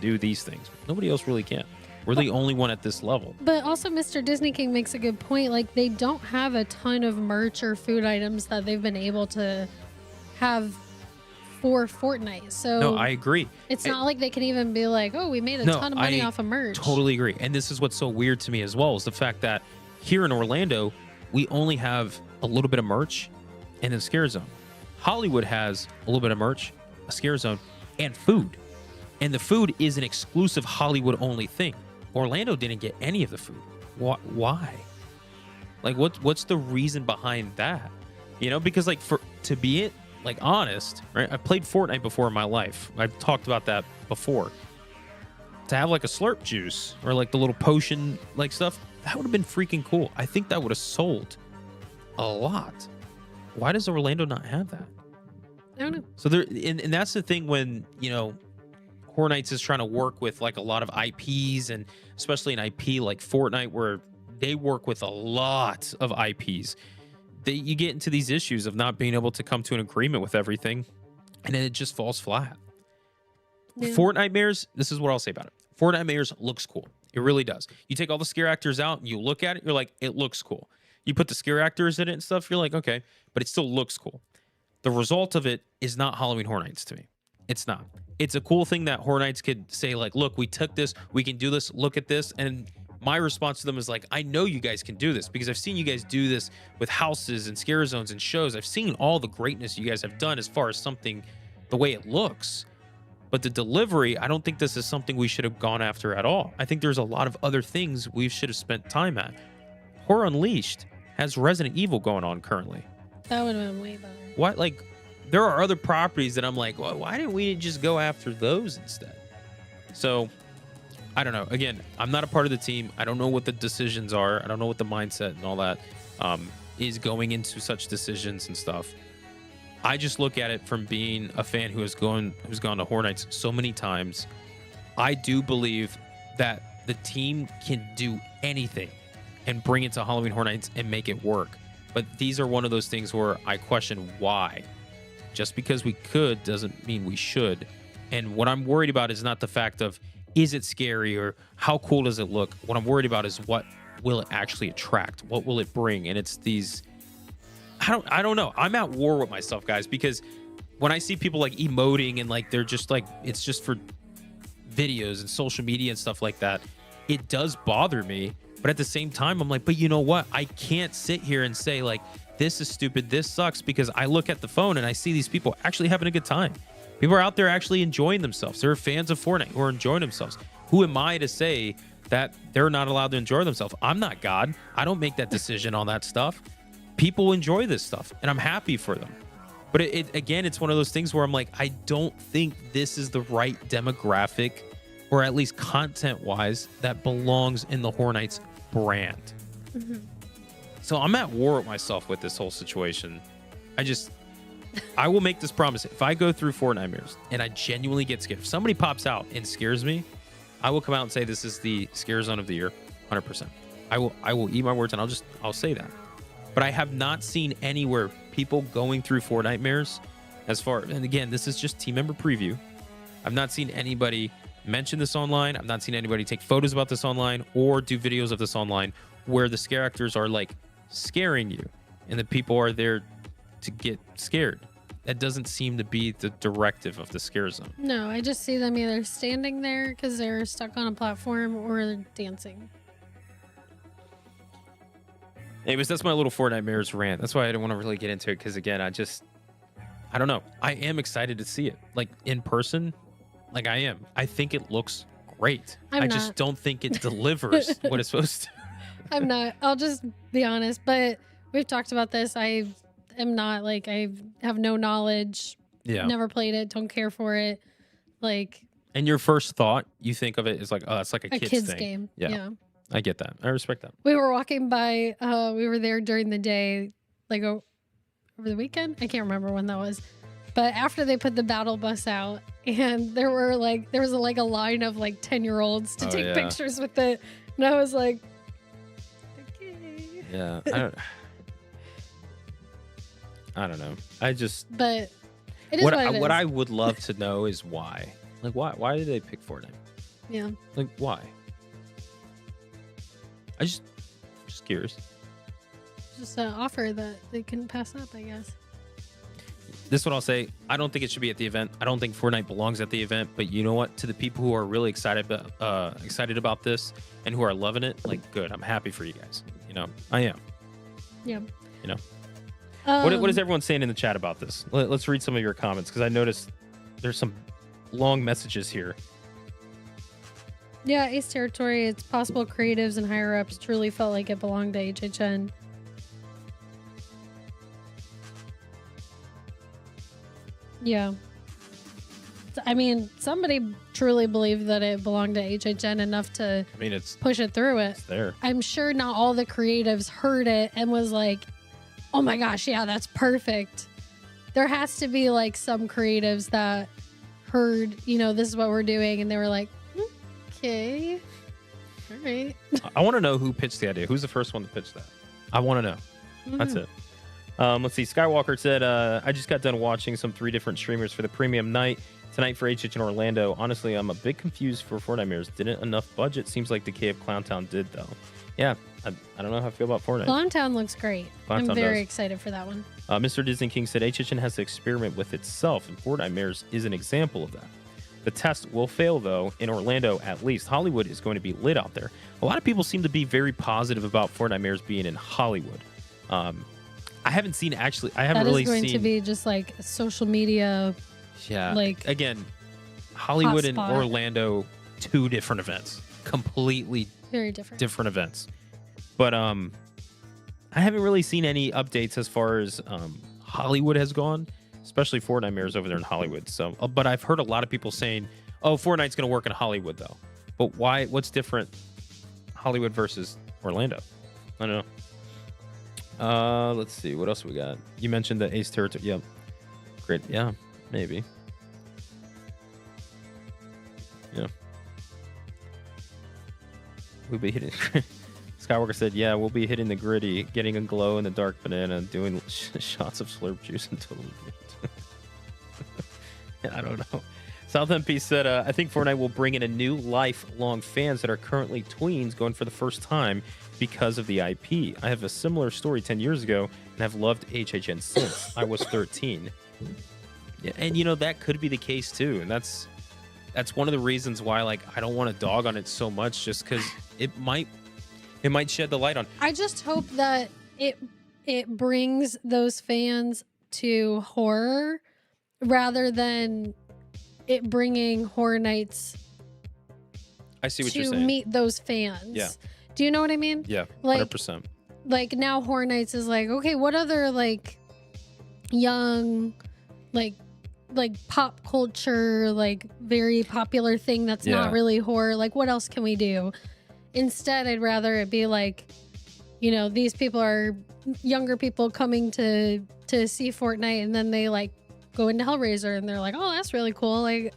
do these things. Nobody else really can. We're the only one at this level. But also, Mr. Disney King makes a good point. Like, they don't have a ton of merch or food items that they've been able to have for Fortnite. So No, I agree. It's not like they can even be like, oh, we made a ton of money off of merch. Totally agree. And this is what's so weird to me as well, is the fact that here in Orlando, we only have a little bit of merch and a scare zone. Hollywood has a little bit of merch, a scare zone, and food. And the food is an exclusive Hollywood only thing. Orlando didn't get any of the food. Why? Like, what's the reason behind that? You know, because like to be honest, right? I've played Fortnite before in my life. I've talked about that before. To have like a slurp juice or like the little potion like stuff, that would have been freaking cool. I think that would have sold a lot. Why does Orlando not have that? I don't know. So there, and that's the thing when, you know, Horror Nights is trying to work with like a lot of IPs, and especially an IP like Fortnite, where they work with a lot of IPs. You get into these issues of not being able to come to an agreement with everything, and then it just falls flat. Yeah. Fortnitemares, this is what I'll say about it. Fortnitemares looks cool. It really does. You take all the scare actors out and you look at it, you're like, it looks cool. You put the scare actors in it and stuff, you're like, okay, but it still looks cool. The result of it is not Halloween Horror Nights to me. It's not. It's a cool thing that Horror Nights could say, like, look, we took this, we can do this, look at this. And my response to them is like, I know you guys can do this because I've seen you guys do this with houses and scare zones and shows. I've seen all the greatness you guys have done as far as something, the way it looks. But the delivery, I don't think this is something we should have gone after at all. I think there's a lot of other things we should have spent time at. Horror Unleashed has Resident Evil going on currently. That would have been way better. What, like, there are other properties that I'm like, well, why didn't we just go after those instead? So, I don't know. Again, I'm not a part of the team. I don't know what the decisions are. I don't know what the mindset and all that is going into such decisions and stuff. I just look at it from being a fan who's gone to Horror Nights so many times. I do believe that the team can do anything and bring it to Halloween Horror Nights and make it work. But these are one of those things where I question why. Just because we could doesn't mean we should. And what I'm worried about is not the fact of, is it scary or how cool does it look? What I'm worried about is what will it actually attract? What will it bring? And it's these, I don't know. I'm at war with myself, guys, because when I see people like emoting and like they're just like, it's just for videos and social media and stuff like that, it does bother me. But at the same time, I'm like, but you know what? I can't sit here and say like, this is stupid, this sucks, because I look at the phone and I see these people actually having a good time. People are out there actually enjoying themselves. There are fans of Fortnite who are enjoying themselves. Who am I to say that they're not allowed to enjoy themselves. I'm not God. I don't make that decision on that stuff. People enjoy this stuff, and I'm happy for them. But again, it's one of those things where I'm like, I don't think this is the right demographic, or at least content-wise, that belongs in the Horror Nights brand. Mm-hmm. So I'm at war with myself with this whole situation. I will make this promise. If I go through 4 nightmares and I genuinely get scared, if somebody pops out and scares me, I will come out and say this is the scare zone of the year, 100%. I will eat my words, and I'll say that. But I have not seen anywhere people going through 4 nightmares and again, this is just team member preview. I've not seen anybody mention this online. I've not seen anybody take photos about this online or do videos of this online where the scare actors are like scaring you and the people are there to get scared. That doesn't seem to be the directive of the scare zone. No, I just see them either standing there because they're stuck on a platform or dancing. Anyways, that's my little 4 nightmares rant. That's why I didn't want to really get into it because, again, I don't know. I am excited to see it, like, in person. Like, I am. I think it looks great. I just don't think it delivers what it's supposed to. I'm not. I'll just be honest. But we've talked about this. I am not, like, I have no knowledge. Yeah. Never played it. Don't care for it. Like. And your first thought, you think of it as like, oh, it's like a kid's thing. Game. Yeah. I get that. I respect that. We were walking by, we were there during the day, like over the weekend. I can't remember when that was. But after they put the battle bus out, and there was a line of like 10-year-olds to take pictures with it. And I was like, okay. Yeah. I don't know. But it is what it is. What I would love to know is why. Like, why did they pick Fortnite? Yeah. Like, why? Just curious. Just an offer that they couldn't pass up, I guess. This is what I'll say. I don't think it should be at the event. I don't think Fortnite belongs at the event. But you know what? To the people who are really excited about this and who are loving it, like, good. I'm happy for you guys. You know, I am. Yeah. You know. What is everyone saying in the chat about this? Let's read some of your comments because I noticed there's some long messages here. Yeah, Ace Territory, it's possible creatives and higher-ups truly felt like it belonged to HHN. Yeah. I mean, somebody truly believed that it belonged to HHN enough to push it through it. It's there. I'm sure not all the creatives heard it and was like, oh my gosh, yeah, that's perfect. There has to be like some creatives that heard, this is what we're doing, and they were like, okay. All right. I want to know who pitched the idea. Who's the first one to pitch that? I want to know. Mm-hmm. That's it. Let's see. Skywalker said, I just got done watching some 3 different streamers for the premium night tonight for HHN Orlando. Honestly, I'm a bit confused for 4 Nightmares. Didn't enough budget? Seems like Decay of Clowntown did, though. Yeah, I don't know how I feel about Fortnite. Clowntown looks great. I'm very excited for that one. Mr. Disney King said, HHN has to experiment with itself, and 4 Nightmares is an example of that. The test will fail, though, in Orlando at least. Hollywood is going to be lit out there. A lot of people seem to be very positive about 4 Nightmares being in Hollywood. I haven't seen, actually, I haven't really seen. That is going to be just like social media. Yeah. Like, again, Hollywood and Orlando, 2 different events. Completely very different events. But I haven't really seen any updates as far as Hollywood has gone. Especially 4 Nightmares over there in Hollywood. So, but I've heard a lot of people saying, "Oh, Fortnite's going to work in Hollywood, though." But why? What's different, Hollywood versus Orlando? I don't know. Let's see. What else we got? You mentioned the Ace Territory. Yep. Great. Yeah. Maybe. Yeah. We'll be hitting. Skywalker said, "Yeah, we'll be hitting the gritty, getting a glow in the dark banana, doing shots of slurp juice and totally." Yeah, I don't know. South MP said, I think Fortnite will bring in a new lifelong fans that are currently tweens going for the first time because of the IP. I have a similar story 10 years ago and have loved HHN since I was 13. Yeah, and that could be the case too. And that's one of the reasons why I don't want to dog on it so much, just because it might shed the light on. I just hope that it brings those fans to horror rather than it bringing Horror Nights I see what you're to saying. meet those fans. Yeah. Do you know what I mean? Yeah, Like, 100%. Like now Horror Nights is like, okay, what other like young, like pop culture, like very popular thing that's not really horror, like what else can we do? Instead, I'd rather it be like, you know, these people are younger people coming to see Fortnite, and then they like go into Hellraiser and they're like, oh, that's really cool, like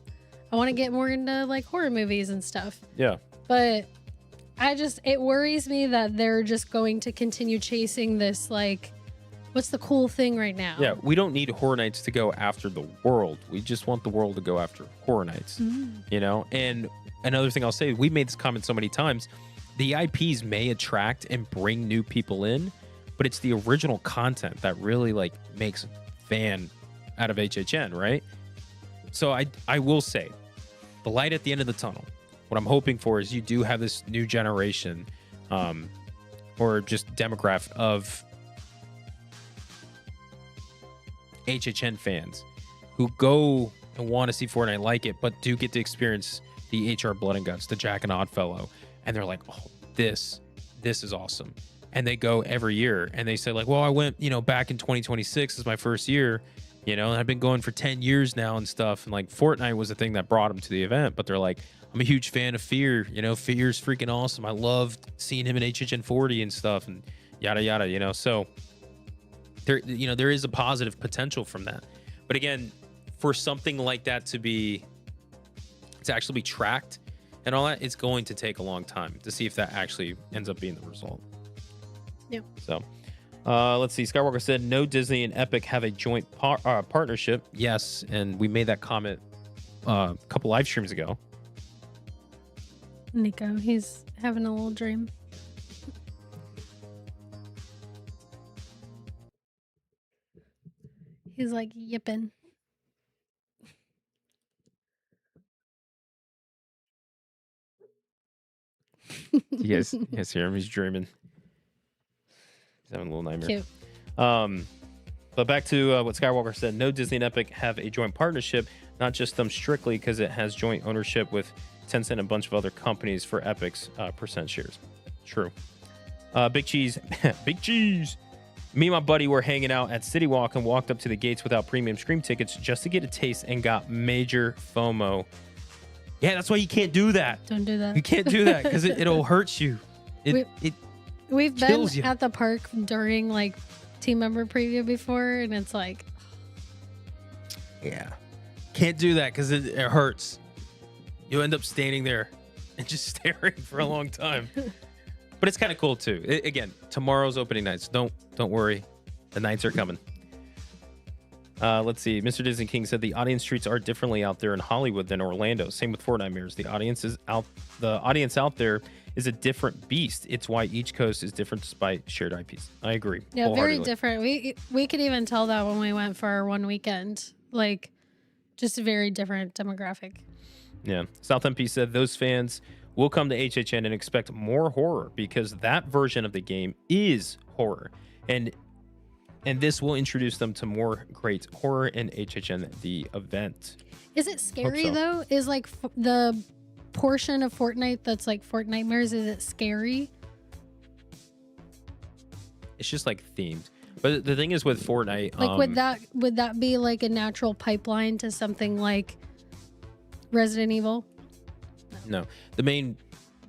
I want to get more into like horror movies and stuff. Yeah. But it worries me that they're just going to continue chasing this, like, what's the cool thing right now? Yeah, we don't need Horror Nights to go after the world. We just want the world to go after Horror Nights, you know? And another thing I'll say, we've made this comment so many times, the IPs may attract and bring new people in, but it's the original content that really, like, makes fan out of HHN, right? So I will say, the light at the end of the tunnel, what I'm hoping for is you do have this new generation or just demographic of HHN fans who go and want to see Fortnite, like it, but do get to experience the HR Blood and Guts, the Jack and Oddfellow, and they're like, oh, this is awesome. And they go every year and they say like, well, I went, you know, back in 2026 is my first year, you know, and I've been going for 10 years now and stuff. And like Fortnite was the thing that brought them to the event, but they're like, I'm a huge fan of Fear, you know, Fear's freaking awesome. I loved seeing him in HHN 40 and stuff and yada, yada, you know, so there, you know, there is a positive potential from that. But again, for something like that to actually be tracked and all that, it's going to take a long time to see if that actually ends up being the result. Yep. So let's see. Skywalker said, no, Disney and Epic have a joint partnership. Yes. And we made that comment a couple live streams ago. Nico, he's having a little dream. He's like yipping. You guys hear him? He's dreaming. He's having a little nightmare. Cute. But back to what Skywalker said. No, Disney and Epic have a joint partnership, not just them strictly because it has joint ownership with Tencent and a bunch of other companies for Epic's percent shares. True. Big Cheese. Big Cheese. Me and my buddy were hanging out at City Walk and walked up to the gates without premium Scream tickets just to get a taste and got major FOMO. Yeah, that's why you can't do that. Don't do that. You can't do that because it'll hurt you. We've been kills you. at the park during like team member preview before, and it's like, yeah, can't do that because it hurts. You end up standing there and just staring for a long time. But it's kind of cool too. Again, tomorrow's opening nights. Don't worry, the nights are coming. Let's see. Mr. Disney King said the audience treats art differently out there in Hollywood than Orlando. Same with Fortnite Mirrors. The audience out there is a different beast. It's why each coast is different despite shared IPs. I agree. yeah, very different. We could even tell that when we went for our one weekend. Like, just a very different demographic. Yeah. South MP said those fans will come to HHN and expect more horror because that version of the game is horror. And this will introduce them to more great horror in HHN, the event. Is it scary though? Is like the portion of Fortnite that's like Fortnite Mirrors, is it scary? It's just like themed. But the thing is with Fortnite, like would that be like a natural pipeline to something like Resident Evil? No. The main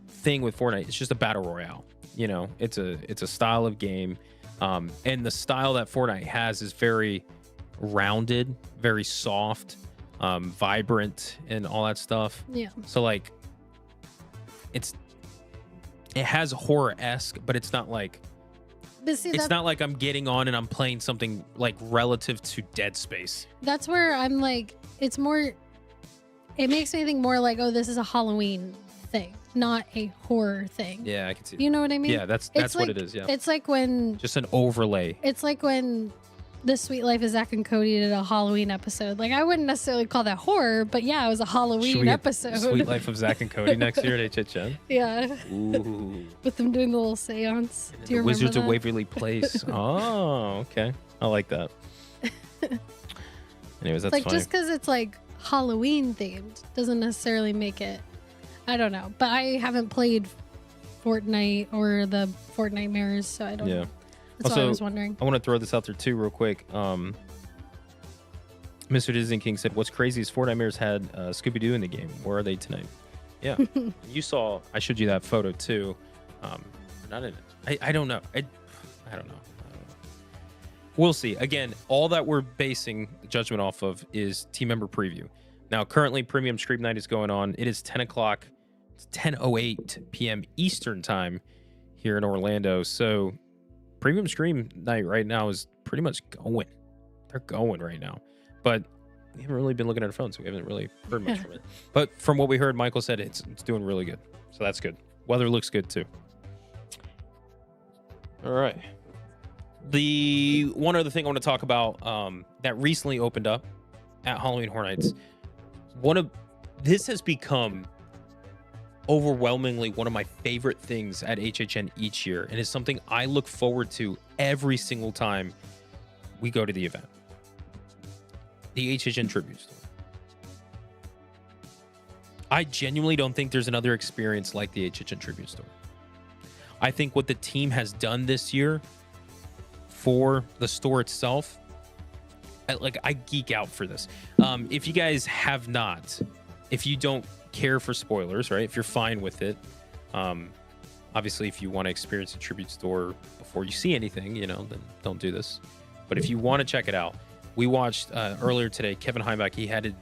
thing with Fortnite, it's just a battle royale. You know, it's a style of game. And the style that Fortnite has is very rounded, very soft, vibrant, and all that stuff. Yeah. So like, it has horror-esque, but it's not like, but see, it's not like I'm getting on and I'm playing something like relative to Dead Space. That's where I'm like, it's more, it makes me think more like, oh, this is a Halloween thing, not a horror thing. Yeah, I can see. You know what I mean? Yeah, that's like, what it is. Yeah. It's like when just an overlay. It's like when The Sweet Life of Zach and Cody did a Halloween episode. Like, I wouldn't necessarily call that horror, but yeah, it was a Halloween episode. Sweet Life of Zach and Cody next year at HHN. Yeah. Ooh. With them doing the little seance. Do you remember Wizards that? of Waverly Place. Oh, okay. I like that. Anyways, that's like funny. just because it's like Halloween themed doesn't necessarily make it I don't know. But I haven't played Fortnite or the Fortnite mirrors, so I don't know. That's Also, what I was wondering. I want to throw this out there too real quick. Mr. Disney King said, what's crazy is Fortnite mirrors had Scooby-Doo in the game. Where are they tonight? Yeah. You saw, I showed you that photo too. Not in it. I don't know. I don't know. We'll see. Again, all that we're basing judgment off of is team member preview. Now, currently, Premium Stream Night is going on. It is 10 o'clock. It's 10:08 p.m. Eastern time here in Orlando. So, Premium Stream Night right now is pretty much going. They're going right now. But we haven't really been looking at our phones, so we haven't really heard much from it. But from what we heard, Michael said it's doing really good. So, that's good. Weather looks good, too. All right. The one other thing I want to talk about that recently opened up at Halloween Horror Nights, this has become overwhelmingly one of my favorite things at HHN each year, and is something I look forward to every single time we go to the event. The HHN Tribute Store. I genuinely don't think there's another experience like the HHN Tribute Store. I think what the team has done this year for the store itself, I geek out for this. If you guys have not, if you don't care for spoilers, right? If you're fine with it, obviously, if you want to experience a tribute store before you see anything, then don't do this. But if you want to check it out, we watched earlier today. Kevin Heimbach, he had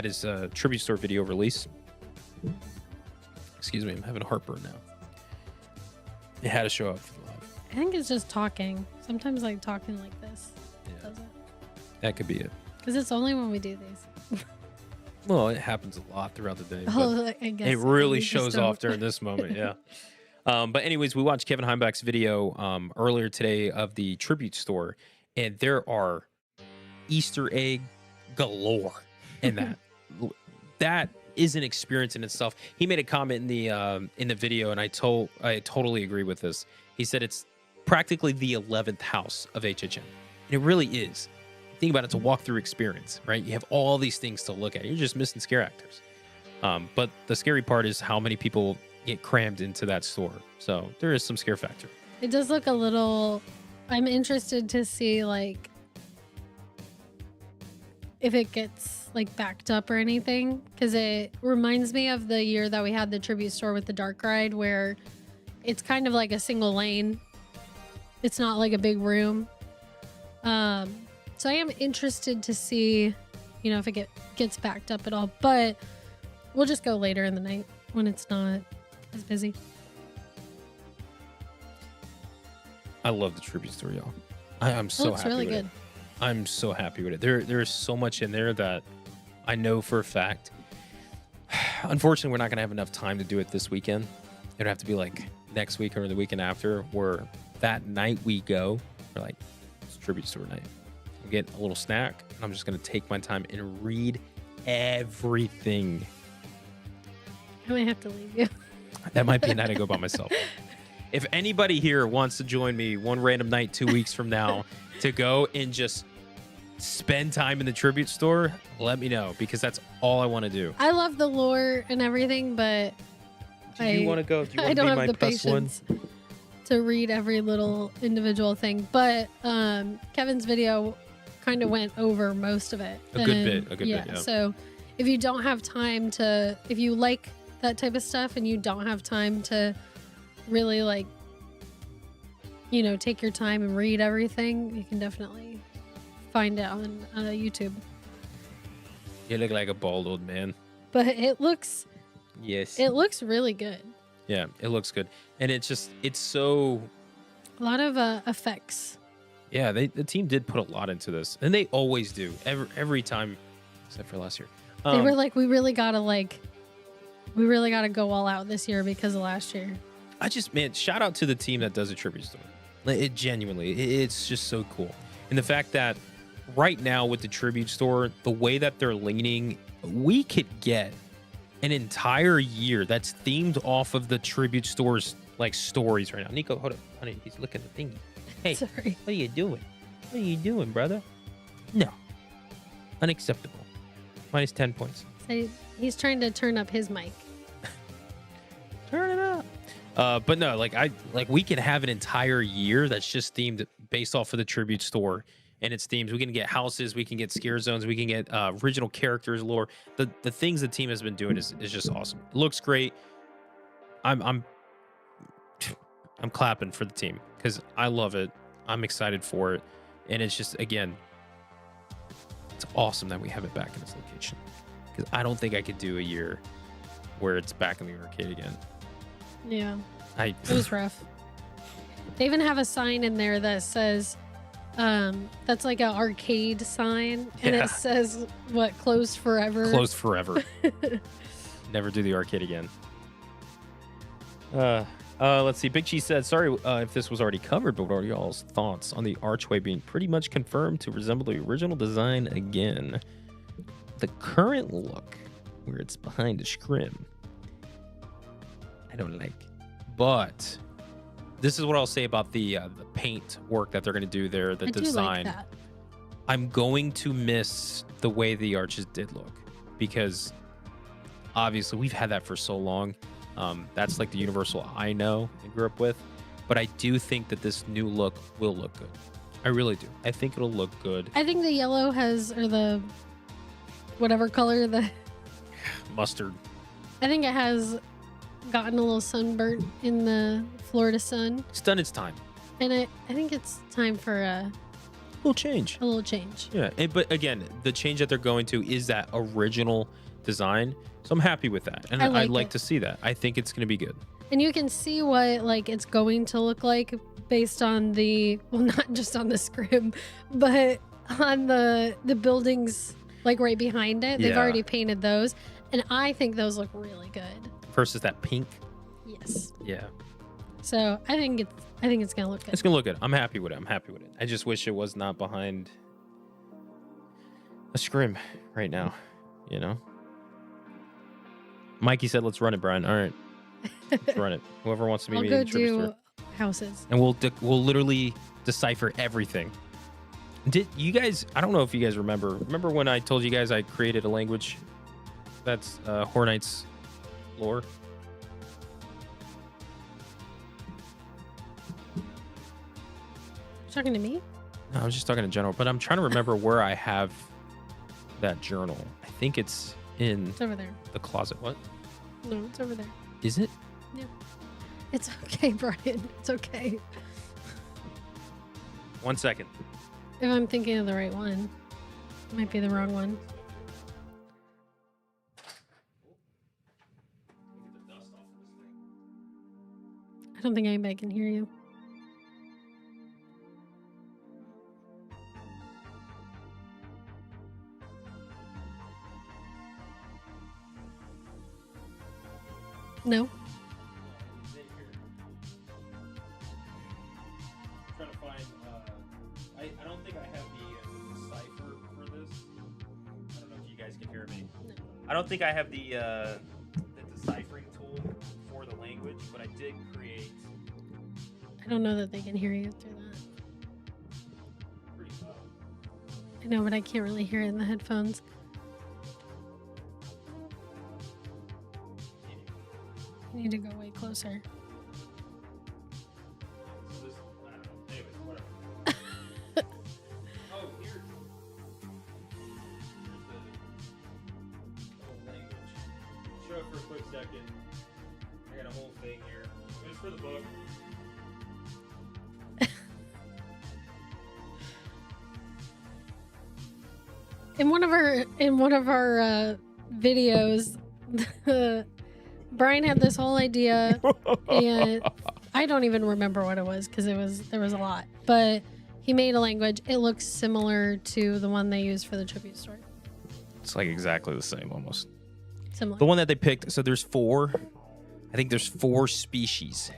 his tribute store video release. Excuse me, I'm having heartburn now. It had to show up live. I think it's just talking. Sometimes talking like this does it. That could be it. Because it's only when we do these. Well, it happens a lot throughout the day. Oh, I guess it really shows off during this moment, yeah. But anyways, we watched Kevin Heimbach's video earlier today of the tribute store, and there are Easter egg galore in that. That is an experience in itself. He made a comment in the video, and I totally agree with this. He said it's practically the 11th house of HHN. And it really is. Think about it, it's a walkthrough experience, right? You have all these things to look at. You're just missing scare actors. But the scary part is how many people get crammed into that store. So there is some scare factor. It does look a little... I'm interested to see, if it gets, backed up or anything. Because it reminds me of the year that we had the tribute store with the dark ride, where it's kind of like a single lane. It's not like a big room. So I am interested to see, if it gets backed up at all. But we'll just go later in the night when it's not as busy. I love the tribute store, y'all. I'm so happy really with good. it. I'm so happy with it. There is so much in there that I know for a fact. Unfortunately, we're not going to have enough time to do it this weekend. It'll have to be next week or the weekend after, where that night we go, we're it's tribute store night. We'll get a little snack, and I'm just going to take my time and read everything. I might have to leave you. That might be a night I go by myself. If anybody here wants to join me one random night 2 weeks from now to go and just spend time in the tribute store, let me know, because that's all I want to do. I love the lore and everything, but do you want to go? Do you want I to don't be have my the plus patience one? to read every little individual thing. But Kevin's video kind of went over most of it. A good bit, yeah. So if you don't have time to, if you like that type of stuff and you don't have time to really take your time and read everything, you can definitely find it on YouTube. You look like a bald old man. But it looks really good. Yeah, it looks good. And it's so... A lot of effects. Yeah, the team did put a lot into this. And they always do. Every time, except for last year. They were we really gotta go all out this year because of last year. Shout out to the team that does a tribute store. It genuinely, it's just so cool. And the fact that right now with the tribute store, the way that they're leaning, we could get an entire year that's themed off of the tribute store's stories right now. Nico, hold up, honey, he's looking at the thingy. Hey, sorry. What are you doing? What are you doing, brother? No, unacceptable. -10 points. So he's trying to turn up his mic. But no, like we can have an entire year that's just themed based off of the tribute store and its themes. We can get houses, we can get scare zones, we can get original characters, lore. The things the team has been doing is just awesome. It looks great. I'm clapping for the team because I love it. I'm excited for it, and it's just, again, it's awesome that we have it back in this location because I don't think I could do a year where it's back in the arcade again. Yeah, it was rough. They even have a sign in there that says, that's like an arcade sign, and it says, what, closed forever? Closed forever. Never do the arcade again. Let's see. Big Cheese said, sorry if this was already covered, but what are y'all's thoughts on the archway being pretty much confirmed to resemble the original design again? The current look, where it's behind a scrim, I don't like. But this is what I'll say about the paint work that they're going to do there, the design. Do like that. I'm going to miss the way the arches did look because obviously we've had that for so long. That's like the universal I know and grew up with. But I do think that this new look will look good. I really do. I think it'll look good. I think the yellow has, or the whatever color, the mustard. I think it has gotten a little sunburnt in the Florida sun. It's done its time. And I think it's time for a little change. A little change. Yeah. But again, the change that they're going to is that original design. So I'm happy with that. And I'd like to see that. I think it's going to be good. And you can see what like it's going to look like based on the, well, not just on the scrim, but on the buildings like right behind it. They've already painted those. And I think those look really good. Versus that pink. Yes. Yeah. So I think it's gonna look good. It's gonna look good. I'm happy with it. I just wish it was not behind a scrim right now. You know. Mikey said, "Let's run it, Brian." All right, let's run it. Whoever wants to meet me in the tribute store. Houses. And we'll literally decipher everything. Did you guys? I don't know if you guys remember. Remember when I told you guys I created a language that's Horror Nights lore? Talking to me? No, I was just talking in general, but I'm trying to remember where I have that journal. I think it's over there. The closet. What? No, it's over there. Is it? Yeah. It's okay, Brian. It's okay. 1 second. If I'm thinking of the right one, it might be the wrong one. I don't think anybody can hear you. No. I'm trying to find. I don't think I have the decipher for this. I don't know if you guys can hear me. No. I don't think I have the deciphering tool for the language, but I did create. I don't know that they can hear you through that. Pretty loud. I know, but I can't really hear it in the headphones. You need to go way closer. I don't know. Anyways, whatever. Oh, here. Here's the whole language. Show it for a quick second. I got a whole thing here. It's for the book. In one of our videos, Brian had this whole idea, and I don't even remember what it was because there was a lot. But he made a language. It looks similar to the one they used for the tribute store. It's like exactly the same, almost. Similar. The one that they picked. So there's four. I think there's 4 species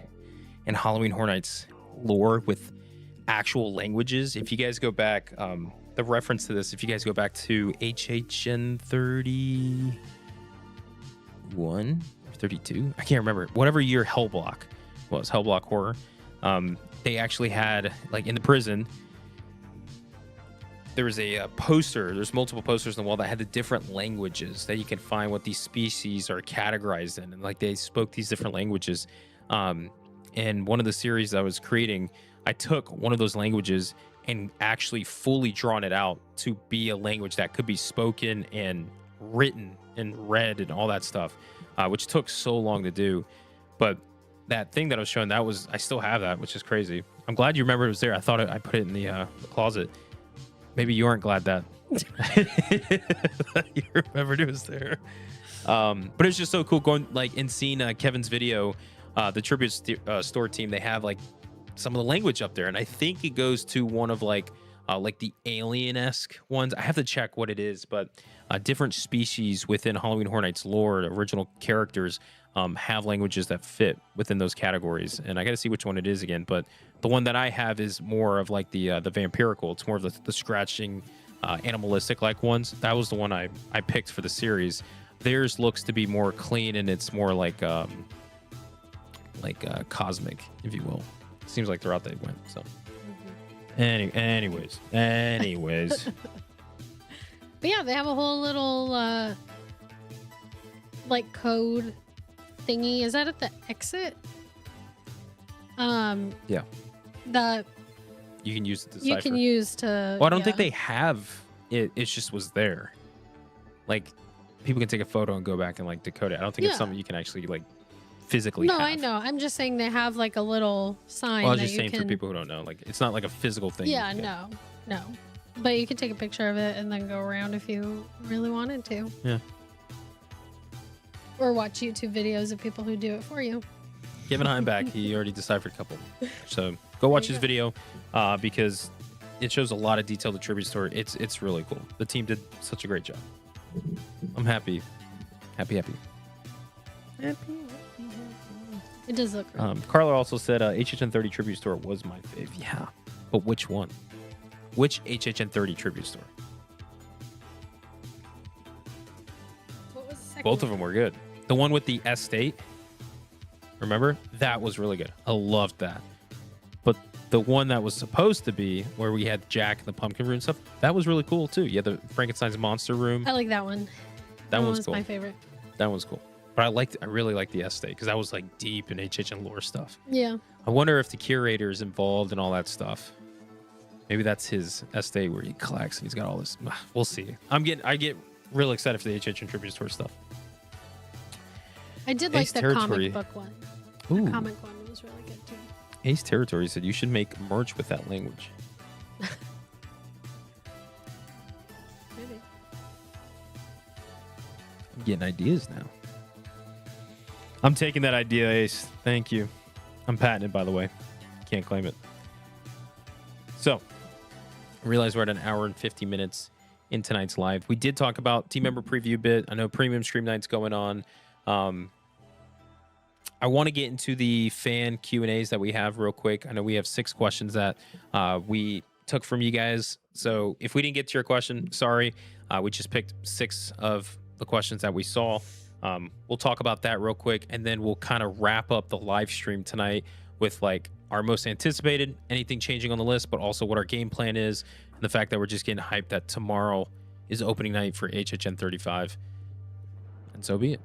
in Halloween Horror Nights lore with actual languages. If you guys go back, the reference to this, if you guys go back to HHN 31 or 32, I can't remember. Whatever year Hellblock was, Hellblock Horror, they actually had, like, in the prison, there was a poster. There's multiple posters on the wall that had the different languages that you can find what these species are categorized in, and like they spoke these different languages. And one of the series I was creating, I took one of those languages and actually fully drawn it out to be a language that could be spoken and written and read and all that stuff, which took so long to do. But that thing that I was showing, I still have that, which is crazy. I'm glad you remember it was there. I thought I put it in the closet. Maybe you aren't glad that you remembered it was there. But it's just so cool going like and seeing Kevin's video, the tribute store team. They have like some of the language up there, and I think it goes to one of like the alien-esque ones. I have to check what it is, but different species within Halloween Horror Nights lore, original characters have languages that fit within those categories. And I got to see which one it is again. But the one that I have is more of like the vampirical. It's more of the scratching, animalistic like ones. That was the one I picked for the series. Theirs looks to be more clean, and it's more like cosmic, if you will. Seems like the route they went. So, anyways. But yeah, they have a whole little like code thingy. Is that at the exit? Yeah. That you can use to decipher. you can use to. Well, I don't think they have it. It just was there. Like people can take a photo and go back and like decode it. I don't think it's something you can actually like physically. No, have. I know. I'm just saying they have like a little sign. Well, I was that just saying for people who don't know, like it's not like a physical thing. Yeah, no. But you could take a picture of it and then go around if you really wanted to. Yeah. Or watch YouTube videos of people who do it for you. Kevin Heimbach, he already deciphered a couple. So go watch his video because it shows a lot of detail to Tribute Store. It's really cool. The team did such a great job. I'm happy. Happy. It does look great. Carla also said HHN30 Tribute Store was my fave. Yeah. But which one? Which HHN30 Tribute Store? What was the second Both one? of them were good. The one with the estate, remember? That was really good. I loved that. But the one that was supposed to be where we had Jack and the pumpkin room and stuff, that was really cool too. You had the Frankenstein's monster room. I like that one. That one one's was cool. my favorite. That one's cool. But I really liked the estate because that was like deep in HHN lore stuff. Yeah. I wonder if the curator is involved in all that stuff. Maybe that's his estate where he collects and he's got all this. We'll see. I get real excited for the HHN Tribute Store stuff. I did like Ace the Territory. comic book one. Ooh. The comic one was really good too. Ace Territory said you should make merch with that language. Maybe. I'm getting ideas now. I'm taking that idea, Ace. Thank you. I'm patented, by the way. Can't claim it. So, I realize we're at an hour and 50 minutes in tonight's live. We did talk about team member preview bit. I know premium stream night's going on. I want to get into the fan Q&As that we have real quick. I know we have 6 questions that we took from you guys. So if we didn't get to your question, sorry. We just picked 6 of the questions that we saw. We'll talk about that real quick, and then we'll kind of wrap up the live stream tonight with like our most anticipated, anything changing on the list, but also what our game plan is, and the fact that we're just getting hyped that tomorrow is opening night for HHN35. And so be it.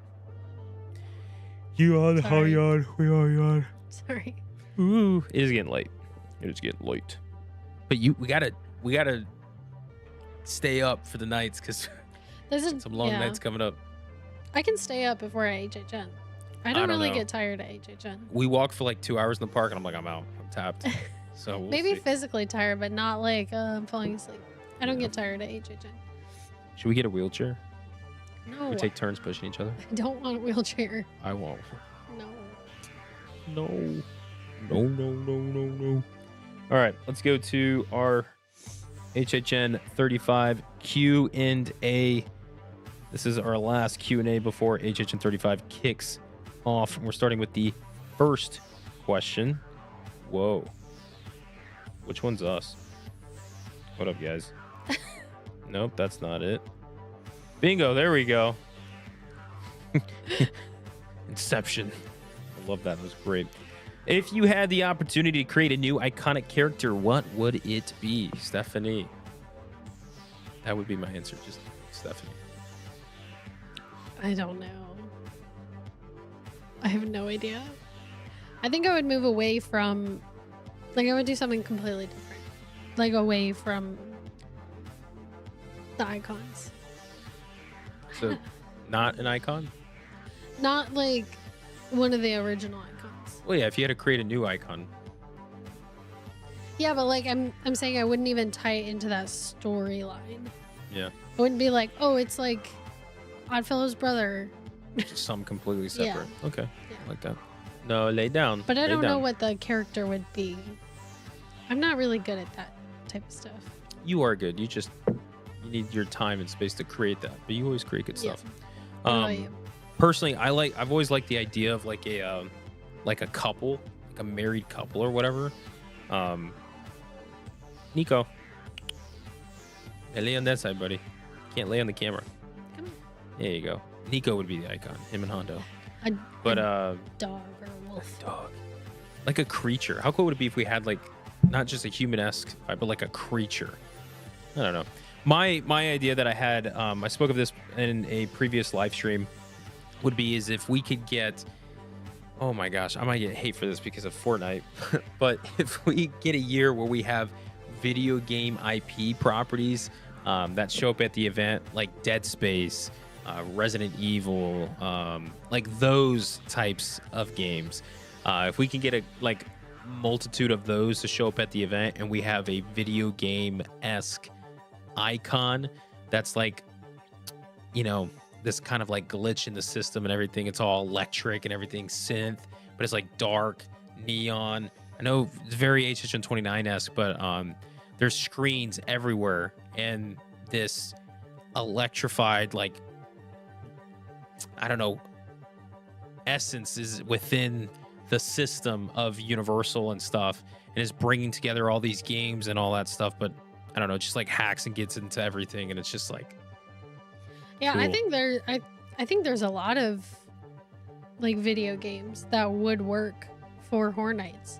You on, how you on? We are on. Sorry. Ooh, it is getting late. It is getting late. But we gotta stay up for the nights because There's some long nights coming up. I can stay up if we're at HHN. I don't really get tired at HHN. We walk for like 2 hours in the park, and I'm like, I'm out. I'm tapped. So we'll Maybe see. physically tired, but not like I'm falling asleep. I don't get tired at HHN. Should we get a wheelchair? No. We take turns pushing each other. I don't want a wheelchair. I won't. No. No. All right, let's go to our HHN 35 Q&A. This is our last Q&A before HHN 35 kicks off. We're starting with the first question. Whoa. Which one's us? What up, guys? Nope, that's not it. Bingo, there we go. Inception. I love that. It was great. If you had the opportunity to create a new iconic character, what would it be? Stephanie. That would be my answer, just Stephanie. I don't know. I have no idea. I think I would move away from, like, I would do something completely different, like away from the icons. So, not an icon? Not like one of the original icons. Well, yeah, if you had to create a new icon. Yeah, but like I'm saying I wouldn't even tie it into that storyline. Yeah. I wouldn't be like, oh, it's like Oddfellow's brother. Just some completely separate. Yeah. Okay. Yeah. Like that. No, lay down. But I Lay don't down. know what the character would be. I'm not really good at that type of stuff. You are good. You need your time and space to create that. But you always create good Yeah. stuff. What about you? Personally, I've always liked the idea of like a couple, like a married couple or whatever. Nico. Hey, lay on that side, buddy. Can't lay on the camera. Come on. There you go. Nico would be the icon, him and Hondo. A But dog or a wolf. dog. Like a creature. How cool would it be if we had like not just a human-esque vibe, but like a creature? I don't know. My idea that I had, I spoke of this in a previous live stream, would be is if we could get, oh my gosh, I might get hate for this because of Fortnite, but if we get a year where we have video game IP properties that show up at the event, like Dead Space, Resident Evil, like those types of games, if we can get a like multitude of those to show up at the event and we have a video game-esque icon that's like, you know, this kind of like glitch in the system and everything. It's all electric and everything synth, but it's like dark neon. I know it's very HHN29-esque, but there's screens everywhere and this electrified, like, I don't know, essence is within the system of Universal and stuff, and is bringing together all these games and all that stuff. But I don't know, just like hacks and gets into everything, and it's just like, Yeah, cool. I think there's a lot of like video games that would work for Horror Nights.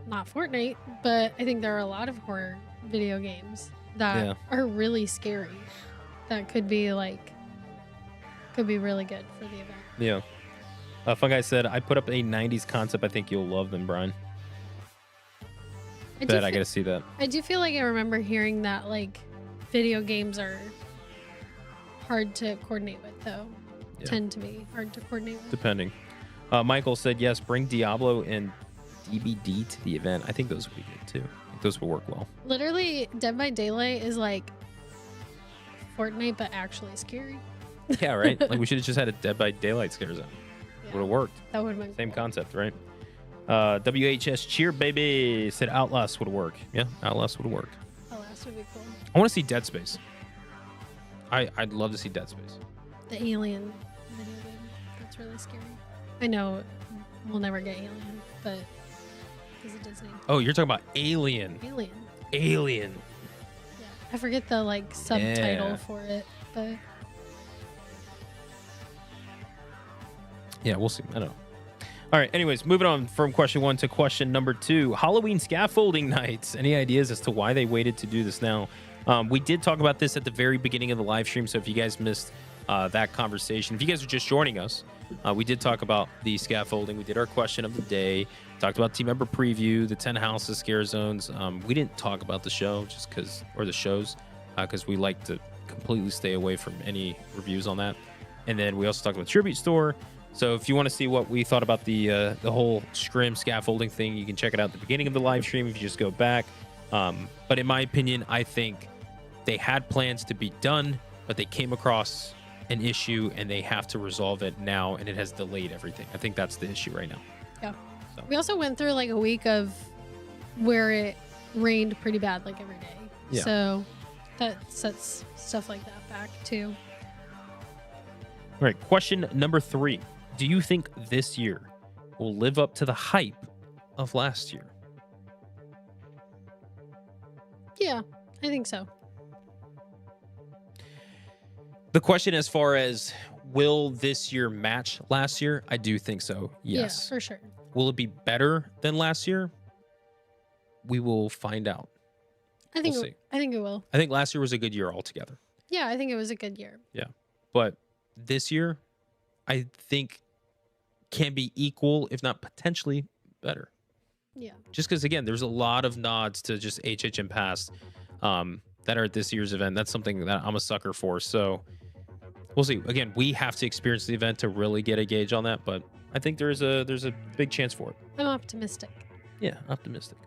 Not Fortnite, but I think there are a lot of horror video games that are really scary that could be really good for the event. Yeah. Fun Guy said, I put up a 90s concept. I think you'll love them, Brian. I gotta see that. I do feel like I remember hearing that like video games are hard to coordinate with, though. Yeah. Tend to be hard to coordinate with. Depending. Michael said, yes, bring Diablo and DBD to the event. I think those would be good too. I think those would work well. Literally, Dead by Daylight is like Fortnite, but actually scary. Yeah, right? Like we should have just had a Dead by Daylight scare zone. Yeah, Would have worked. that would have been Same cool. concept, right? WHS Cheer Baby said Outlast would work. Yeah, Outlast would work. Outlast would be cool. I want to see Dead Space. I'd love to see Dead Space. The Alien video game. That's really scary. I know we'll never get Alien, but because of Disney. Oh, you're talking about Alien. Alien. Alien. Yeah. I forget the like subtitle Yeah. for it, but Yeah, we'll see. I don't know. All right. Anyways, moving on from question 1 to question number 2. Halloween scaffolding nights. Any ideas as to why they waited to do this now? We did talk about this at the very beginning of the live stream. So if you guys missed that conversation, if you guys are just joining us, we did talk about the scaffolding. We did our question of the day. Talked about team member preview, the 10 houses, scare zones. We didn't talk about the show just because, or the shows, because we like to completely stay away from any reviews on that. And then we also talked about Tribute Store. So if you want to see what we thought about the whole scrim scaffolding thing, you can check it out at the beginning of the live stream if you just go back. But in my opinion, I think they had plans to be done, but they came across an issue and they have to resolve it now, and it has delayed everything. I think that's the issue right now. yeah. So. We also went through like a week of where it rained pretty bad like every day. Yeah. So that sets stuff like that back too. All right, question number 3. Do you think this year will live up to the hype of last year? Yeah, I think so. The question as far as will this year match last year? I do think so. Yes. Yeah, for sure. Will it be better than last year? We will find out. I think We'll see. I think it will. I think last year was a good year altogether. Yeah, I think it was a good year. Yeah. But this year, I think can be equal, if not potentially better. Yeah. Just because, again, there's a lot of nods to just HHN past that are at this year's event. That's something that I'm a sucker for. So we'll see. Again, we have to experience the event to really get a gauge on that, but I think there's a big chance for it. I'm optimistic. Yeah, optimistic.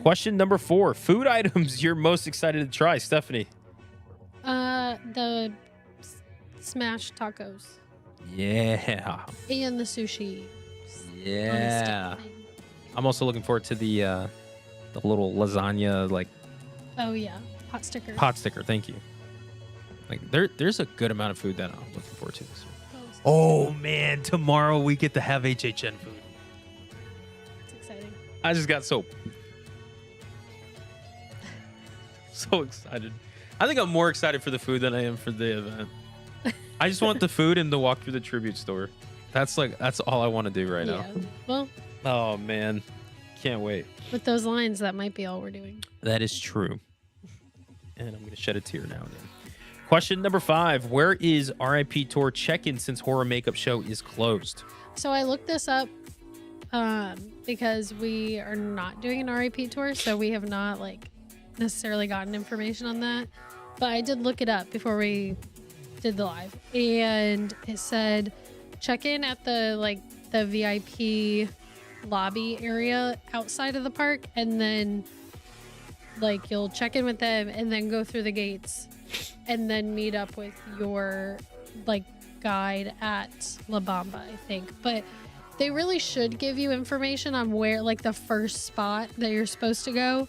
Question number 4: food items you're most excited to try, Stephanie. The smashed tacos Yeah, and the sushi. yeah. I'm also looking forward to the little lasagna like Oh yeah, pot sticker. pot sticker. Thank you. Like there's a good amount of food that I'm looking forward to this year. Oh man, tomorrow we get to have HHN food. It's exciting. I just got so excited. I think I'm more excited for the food than I am for the event. I just want the food and to walk through the tribute store. That's all I want to do right now. Well, Oh man, can't wait. with those lines, that might be all we're doing. That is true. And I'm gonna shed a tear now and then. Question number 5: where is RIP Tour check-in since Horror Makeup Show is closed? So I looked this up because we are not doing an RIP tour, so we have not necessarily gotten information on that. But I did look it up before we did the live, and it said check in at the VIP lobby area outside of the park, and then you'll check in with them and then go through the gates and then meet up with your guide at La Bamba, I think. But they really should give you information on where the first spot that you're supposed to go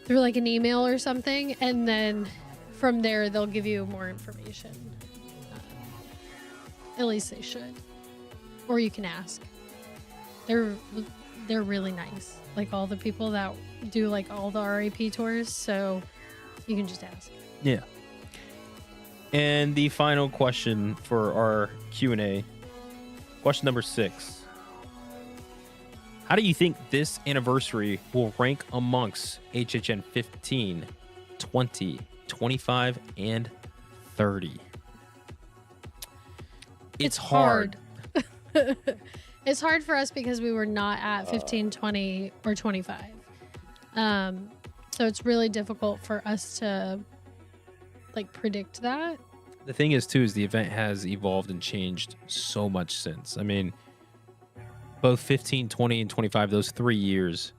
through an email or something, and then from there they'll give you more information. At least they should, or you can ask. They're really nice, all the people that do all the RIP tours, so you can just ask. Yeah. And the final question for our Q&A, question number 6: how do you think this anniversary will rank amongst HHN 15, 20, 25, and 30? It's hard. It's hard for us because we were not at 15, 20, or 25. So it's really difficult for us to predict that. The thing is, too, is the event has evolved and changed so much since. I mean, both 15, 20, and 25, those 3 years,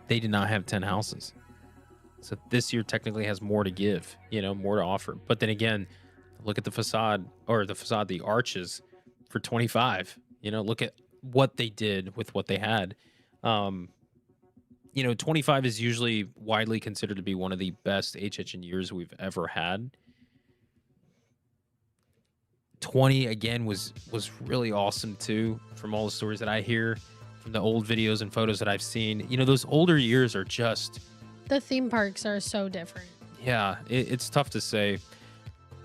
they did not have 10 houses. So this year technically has more to give, more to offer. But then again, look at the arches for 25. Look at what they did with what they had. 25 is usually widely considered to be one of the best HHN years we've ever had. 20 again was really awesome too, from all the stories that I hear, from the old videos and photos that I've seen. Those older years are just, the theme parks are so different. Yeah, it's tough to say.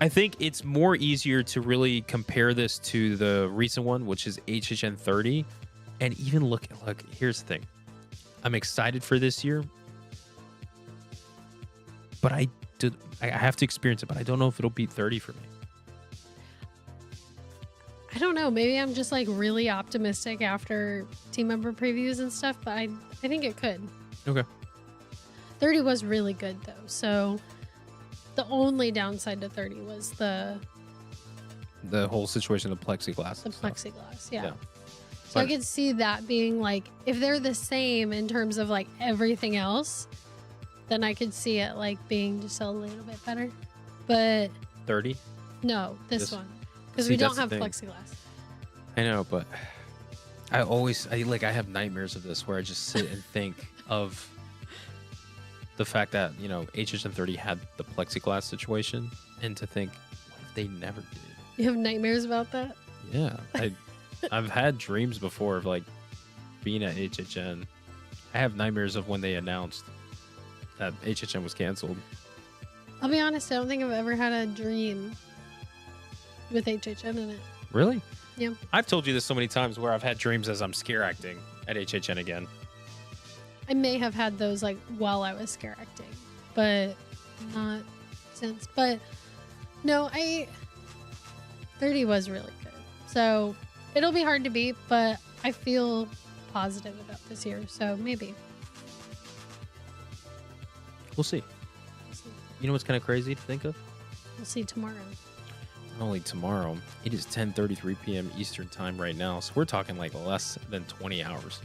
I think it's more easier to really compare this to the recent one, which is HHN 30, and even look. Here's the thing: I'm excited for this year, but I have to experience it. But I don't know if it'll beat 30 for me. I don't know. Maybe I'm just really really after team member previews and stuff, but I think it could. Okay. 30 was really good though. So the only downside to 30 was the whole situation of plexiglass. The plexiglass, yeah. So But I could see that being if they're the same in terms of everything else, then I could see it being just a little bit better. But 30? no, this one. Because See, we don't that's the have thing. plexiglass. I know, but I have nightmares of this where I just sit and think of the fact that, HHN 30 had the plexiglass situation, and to think, what if they never did? You have nightmares about that? Yeah. I've had dreams before of being at HHN. I have nightmares of when they announced that HHN was canceled. I'll be honest, I don't think I've ever had a dream with HHN in it. Really? Yeah. I've told you this so many times where I've had dreams as I'm scare acting at HHN again. I may have had those while I was scare acting, but not since. But no, 30 was really good. So it'll be hard to beat, but I feel positive about this year, so maybe. We'll see. You know what's kind of crazy to think of? We'll see tomorrow. Not only tomorrow, it is 10:33 p.m. Eastern time right now, so we're talking like less than 20 hours.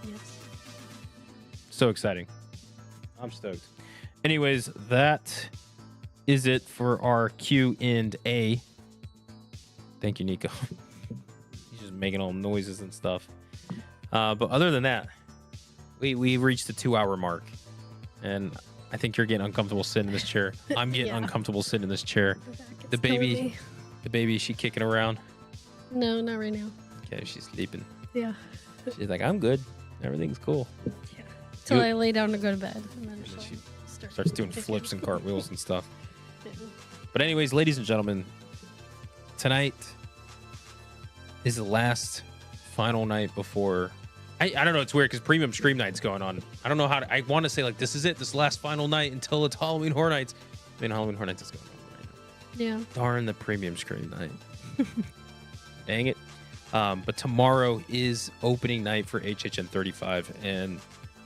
Yes. So exciting. I'm stoked. Anyways, that is it for our Q&A. Thank you, Nico. He's just making all noises and stuff. But other than that, we reached the 2-hour mark. And I think you're getting uncomfortable sitting in this chair. I'm getting uncomfortable sitting in this chair. The baby, is she kicking around? No, not right now. Okay, she's sleeping. Yeah. She's like, I'm good. Everything's cool. Yeah. Till I lay down to go to bed. And then she starts doing flips and cartwheels and stuff. Yeah. But anyways, ladies and gentlemen, tonight is the last final night before... I don't know. It's weird because Premium Stream Night's going on. I don't know how to... I want to say, like, this is it. This last final night until it's Halloween Horror Nights. I mean, Halloween Horror Nights is going on right now. Yeah. Darn the Premium Stream Night. Dang it. But tomorrow is opening night for HHN35, and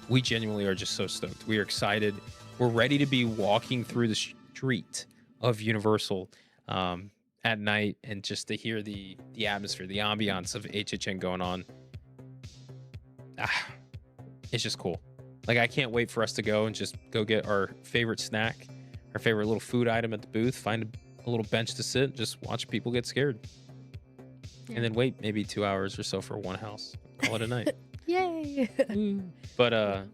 we genuinely are just so stoked. We are excited. We're ready to be walking through the street of Universal at night and just to hear the atmosphere, the ambiance of HHN going on. It's just cool. Like, I can't wait for us to go and just go get our favorite snack, our favorite little food item at the booth, find a little bench to sit, just watch people get scared. Yeah. And then wait maybe 2 hours or so for one house. Call it a night. Yay. But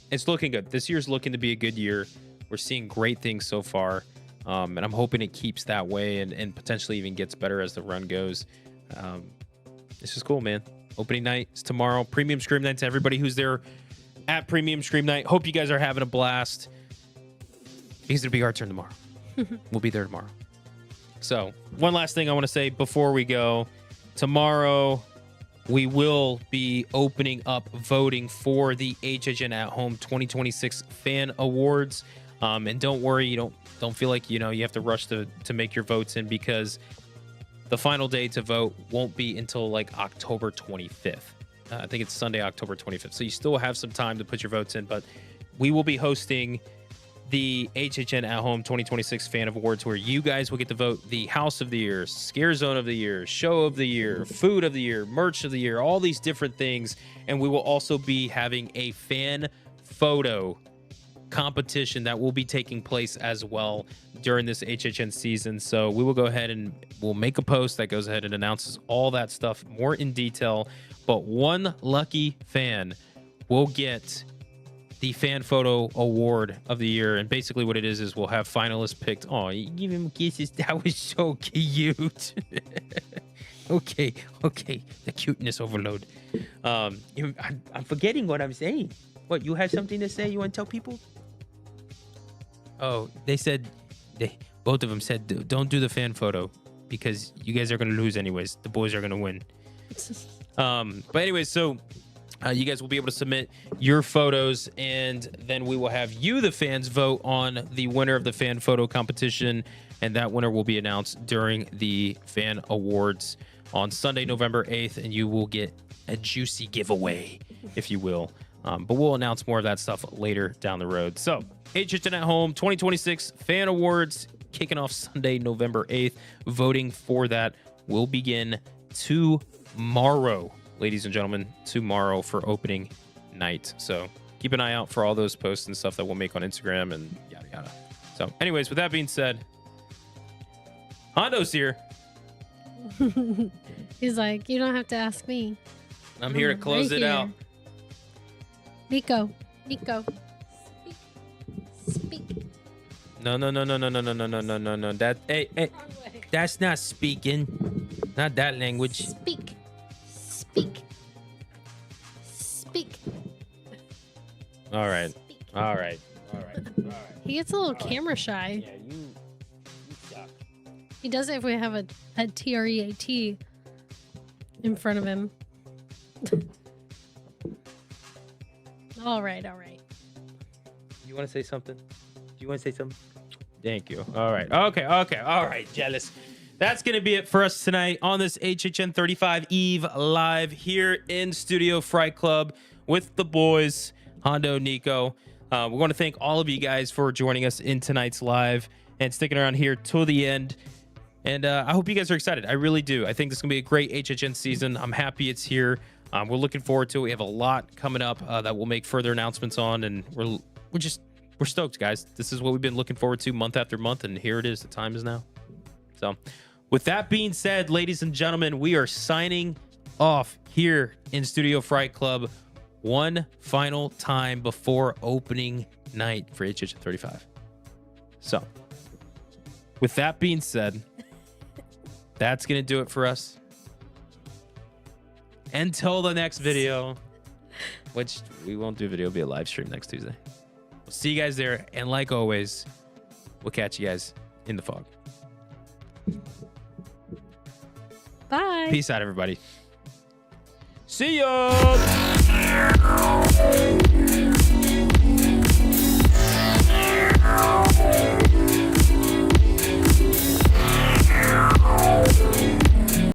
it's looking good. This year's looking to be a good year. We're seeing great things so far. And I'm hoping it keeps that way and potentially even gets better as the run goes. This is cool, man. Opening night is tomorrow. Premium Scream Night to everybody who's there at Premium Scream Night. Hope you guys are having a blast. Because it'll be our turn tomorrow. We'll be there tomorrow. So, one last thing I want to say before we go. Tomorrow, we will be opening up voting for the HHN at Home 2026 Fan Awards. And don't worry, you don't feel like you have to rush to make your votes in, because the final day to vote won't be until like October 25th. I think it's Sunday, October 25th. So you still have some time to put your votes in, but we will be hosting the HHN at Home 2026 Fan Awards, where you guys will get to vote the House of the Year, Scare Zone of the Year, Show of the Year, Food of the Year, Merch of the Year, all these different things. And we will also be having a fan photo competition that will be taking place as well during this HHN season. So we will go ahead and we'll make a post that goes ahead and announces all that stuff more in detail. But one lucky fan will get the fan photo award of the year. And basically what it is we'll have finalists picked. Oh, you give him kisses. That was so cute. Okay. The cuteness overload. I'm forgetting what I'm saying. What, you have something to say? You want to tell people? Oh, both of them said, don't do the fan photo because you guys are going to lose anyways. The boys are going to win. But anyways, so you guys will be able to submit your photos, and then we will have you, the fans, vote on the winner of the fan photo competition, and that winner will be announced during the fan awards on Sunday, November 8th, and you will get a juicy giveaway, if you will. But we'll announce more of that stuff later down the road. So, HHN at Home 2026 Fan Awards kicking off Sunday, November 8th. Voting for that will begin tomorrow, ladies and gentlemen, tomorrow for opening night. So, keep an eye out for all those posts and stuff that we'll make on Instagram and yada yada. So, anyways, with that being said, Hondo's here. He's like, you don't have to ask me. I'm here to close it out. Nico, speak. No. That hey, that's not speaking. Not that language. Speak. All right. He gets a little camera shy. Yeah, you suck. He does it if we have a TREAT in front of him. All right. You want to say something? Do you want to say something? Thank you. All right. Okay. All right. Jealous. That's going to be it for us tonight on this HHN35 Eve live here in Studio Fright Club with the boys, Hondo, Nico. We want to thank all of you guys for joining us in tonight's live and sticking around here till the end. And I hope you guys are excited. I really do. I think this is going to be a great HHN season. I'm happy it's here. We're looking forward to it. We have a lot coming up that we'll make further announcements on, and we're stoked, guys. This is what we've been looking forward to month after month, and here it is. The time is now. So with that being said, ladies and gentlemen, we are signing off here in Studio Fright Club one final time before opening night for HHN35. So with that being said, that's going to do it for us. Until the next video, which we won't do video, it'll be a live stream next Tuesday. We'll see you guys there. And like always, we'll catch you guys in the fog. Bye. Peace out, everybody. See ya.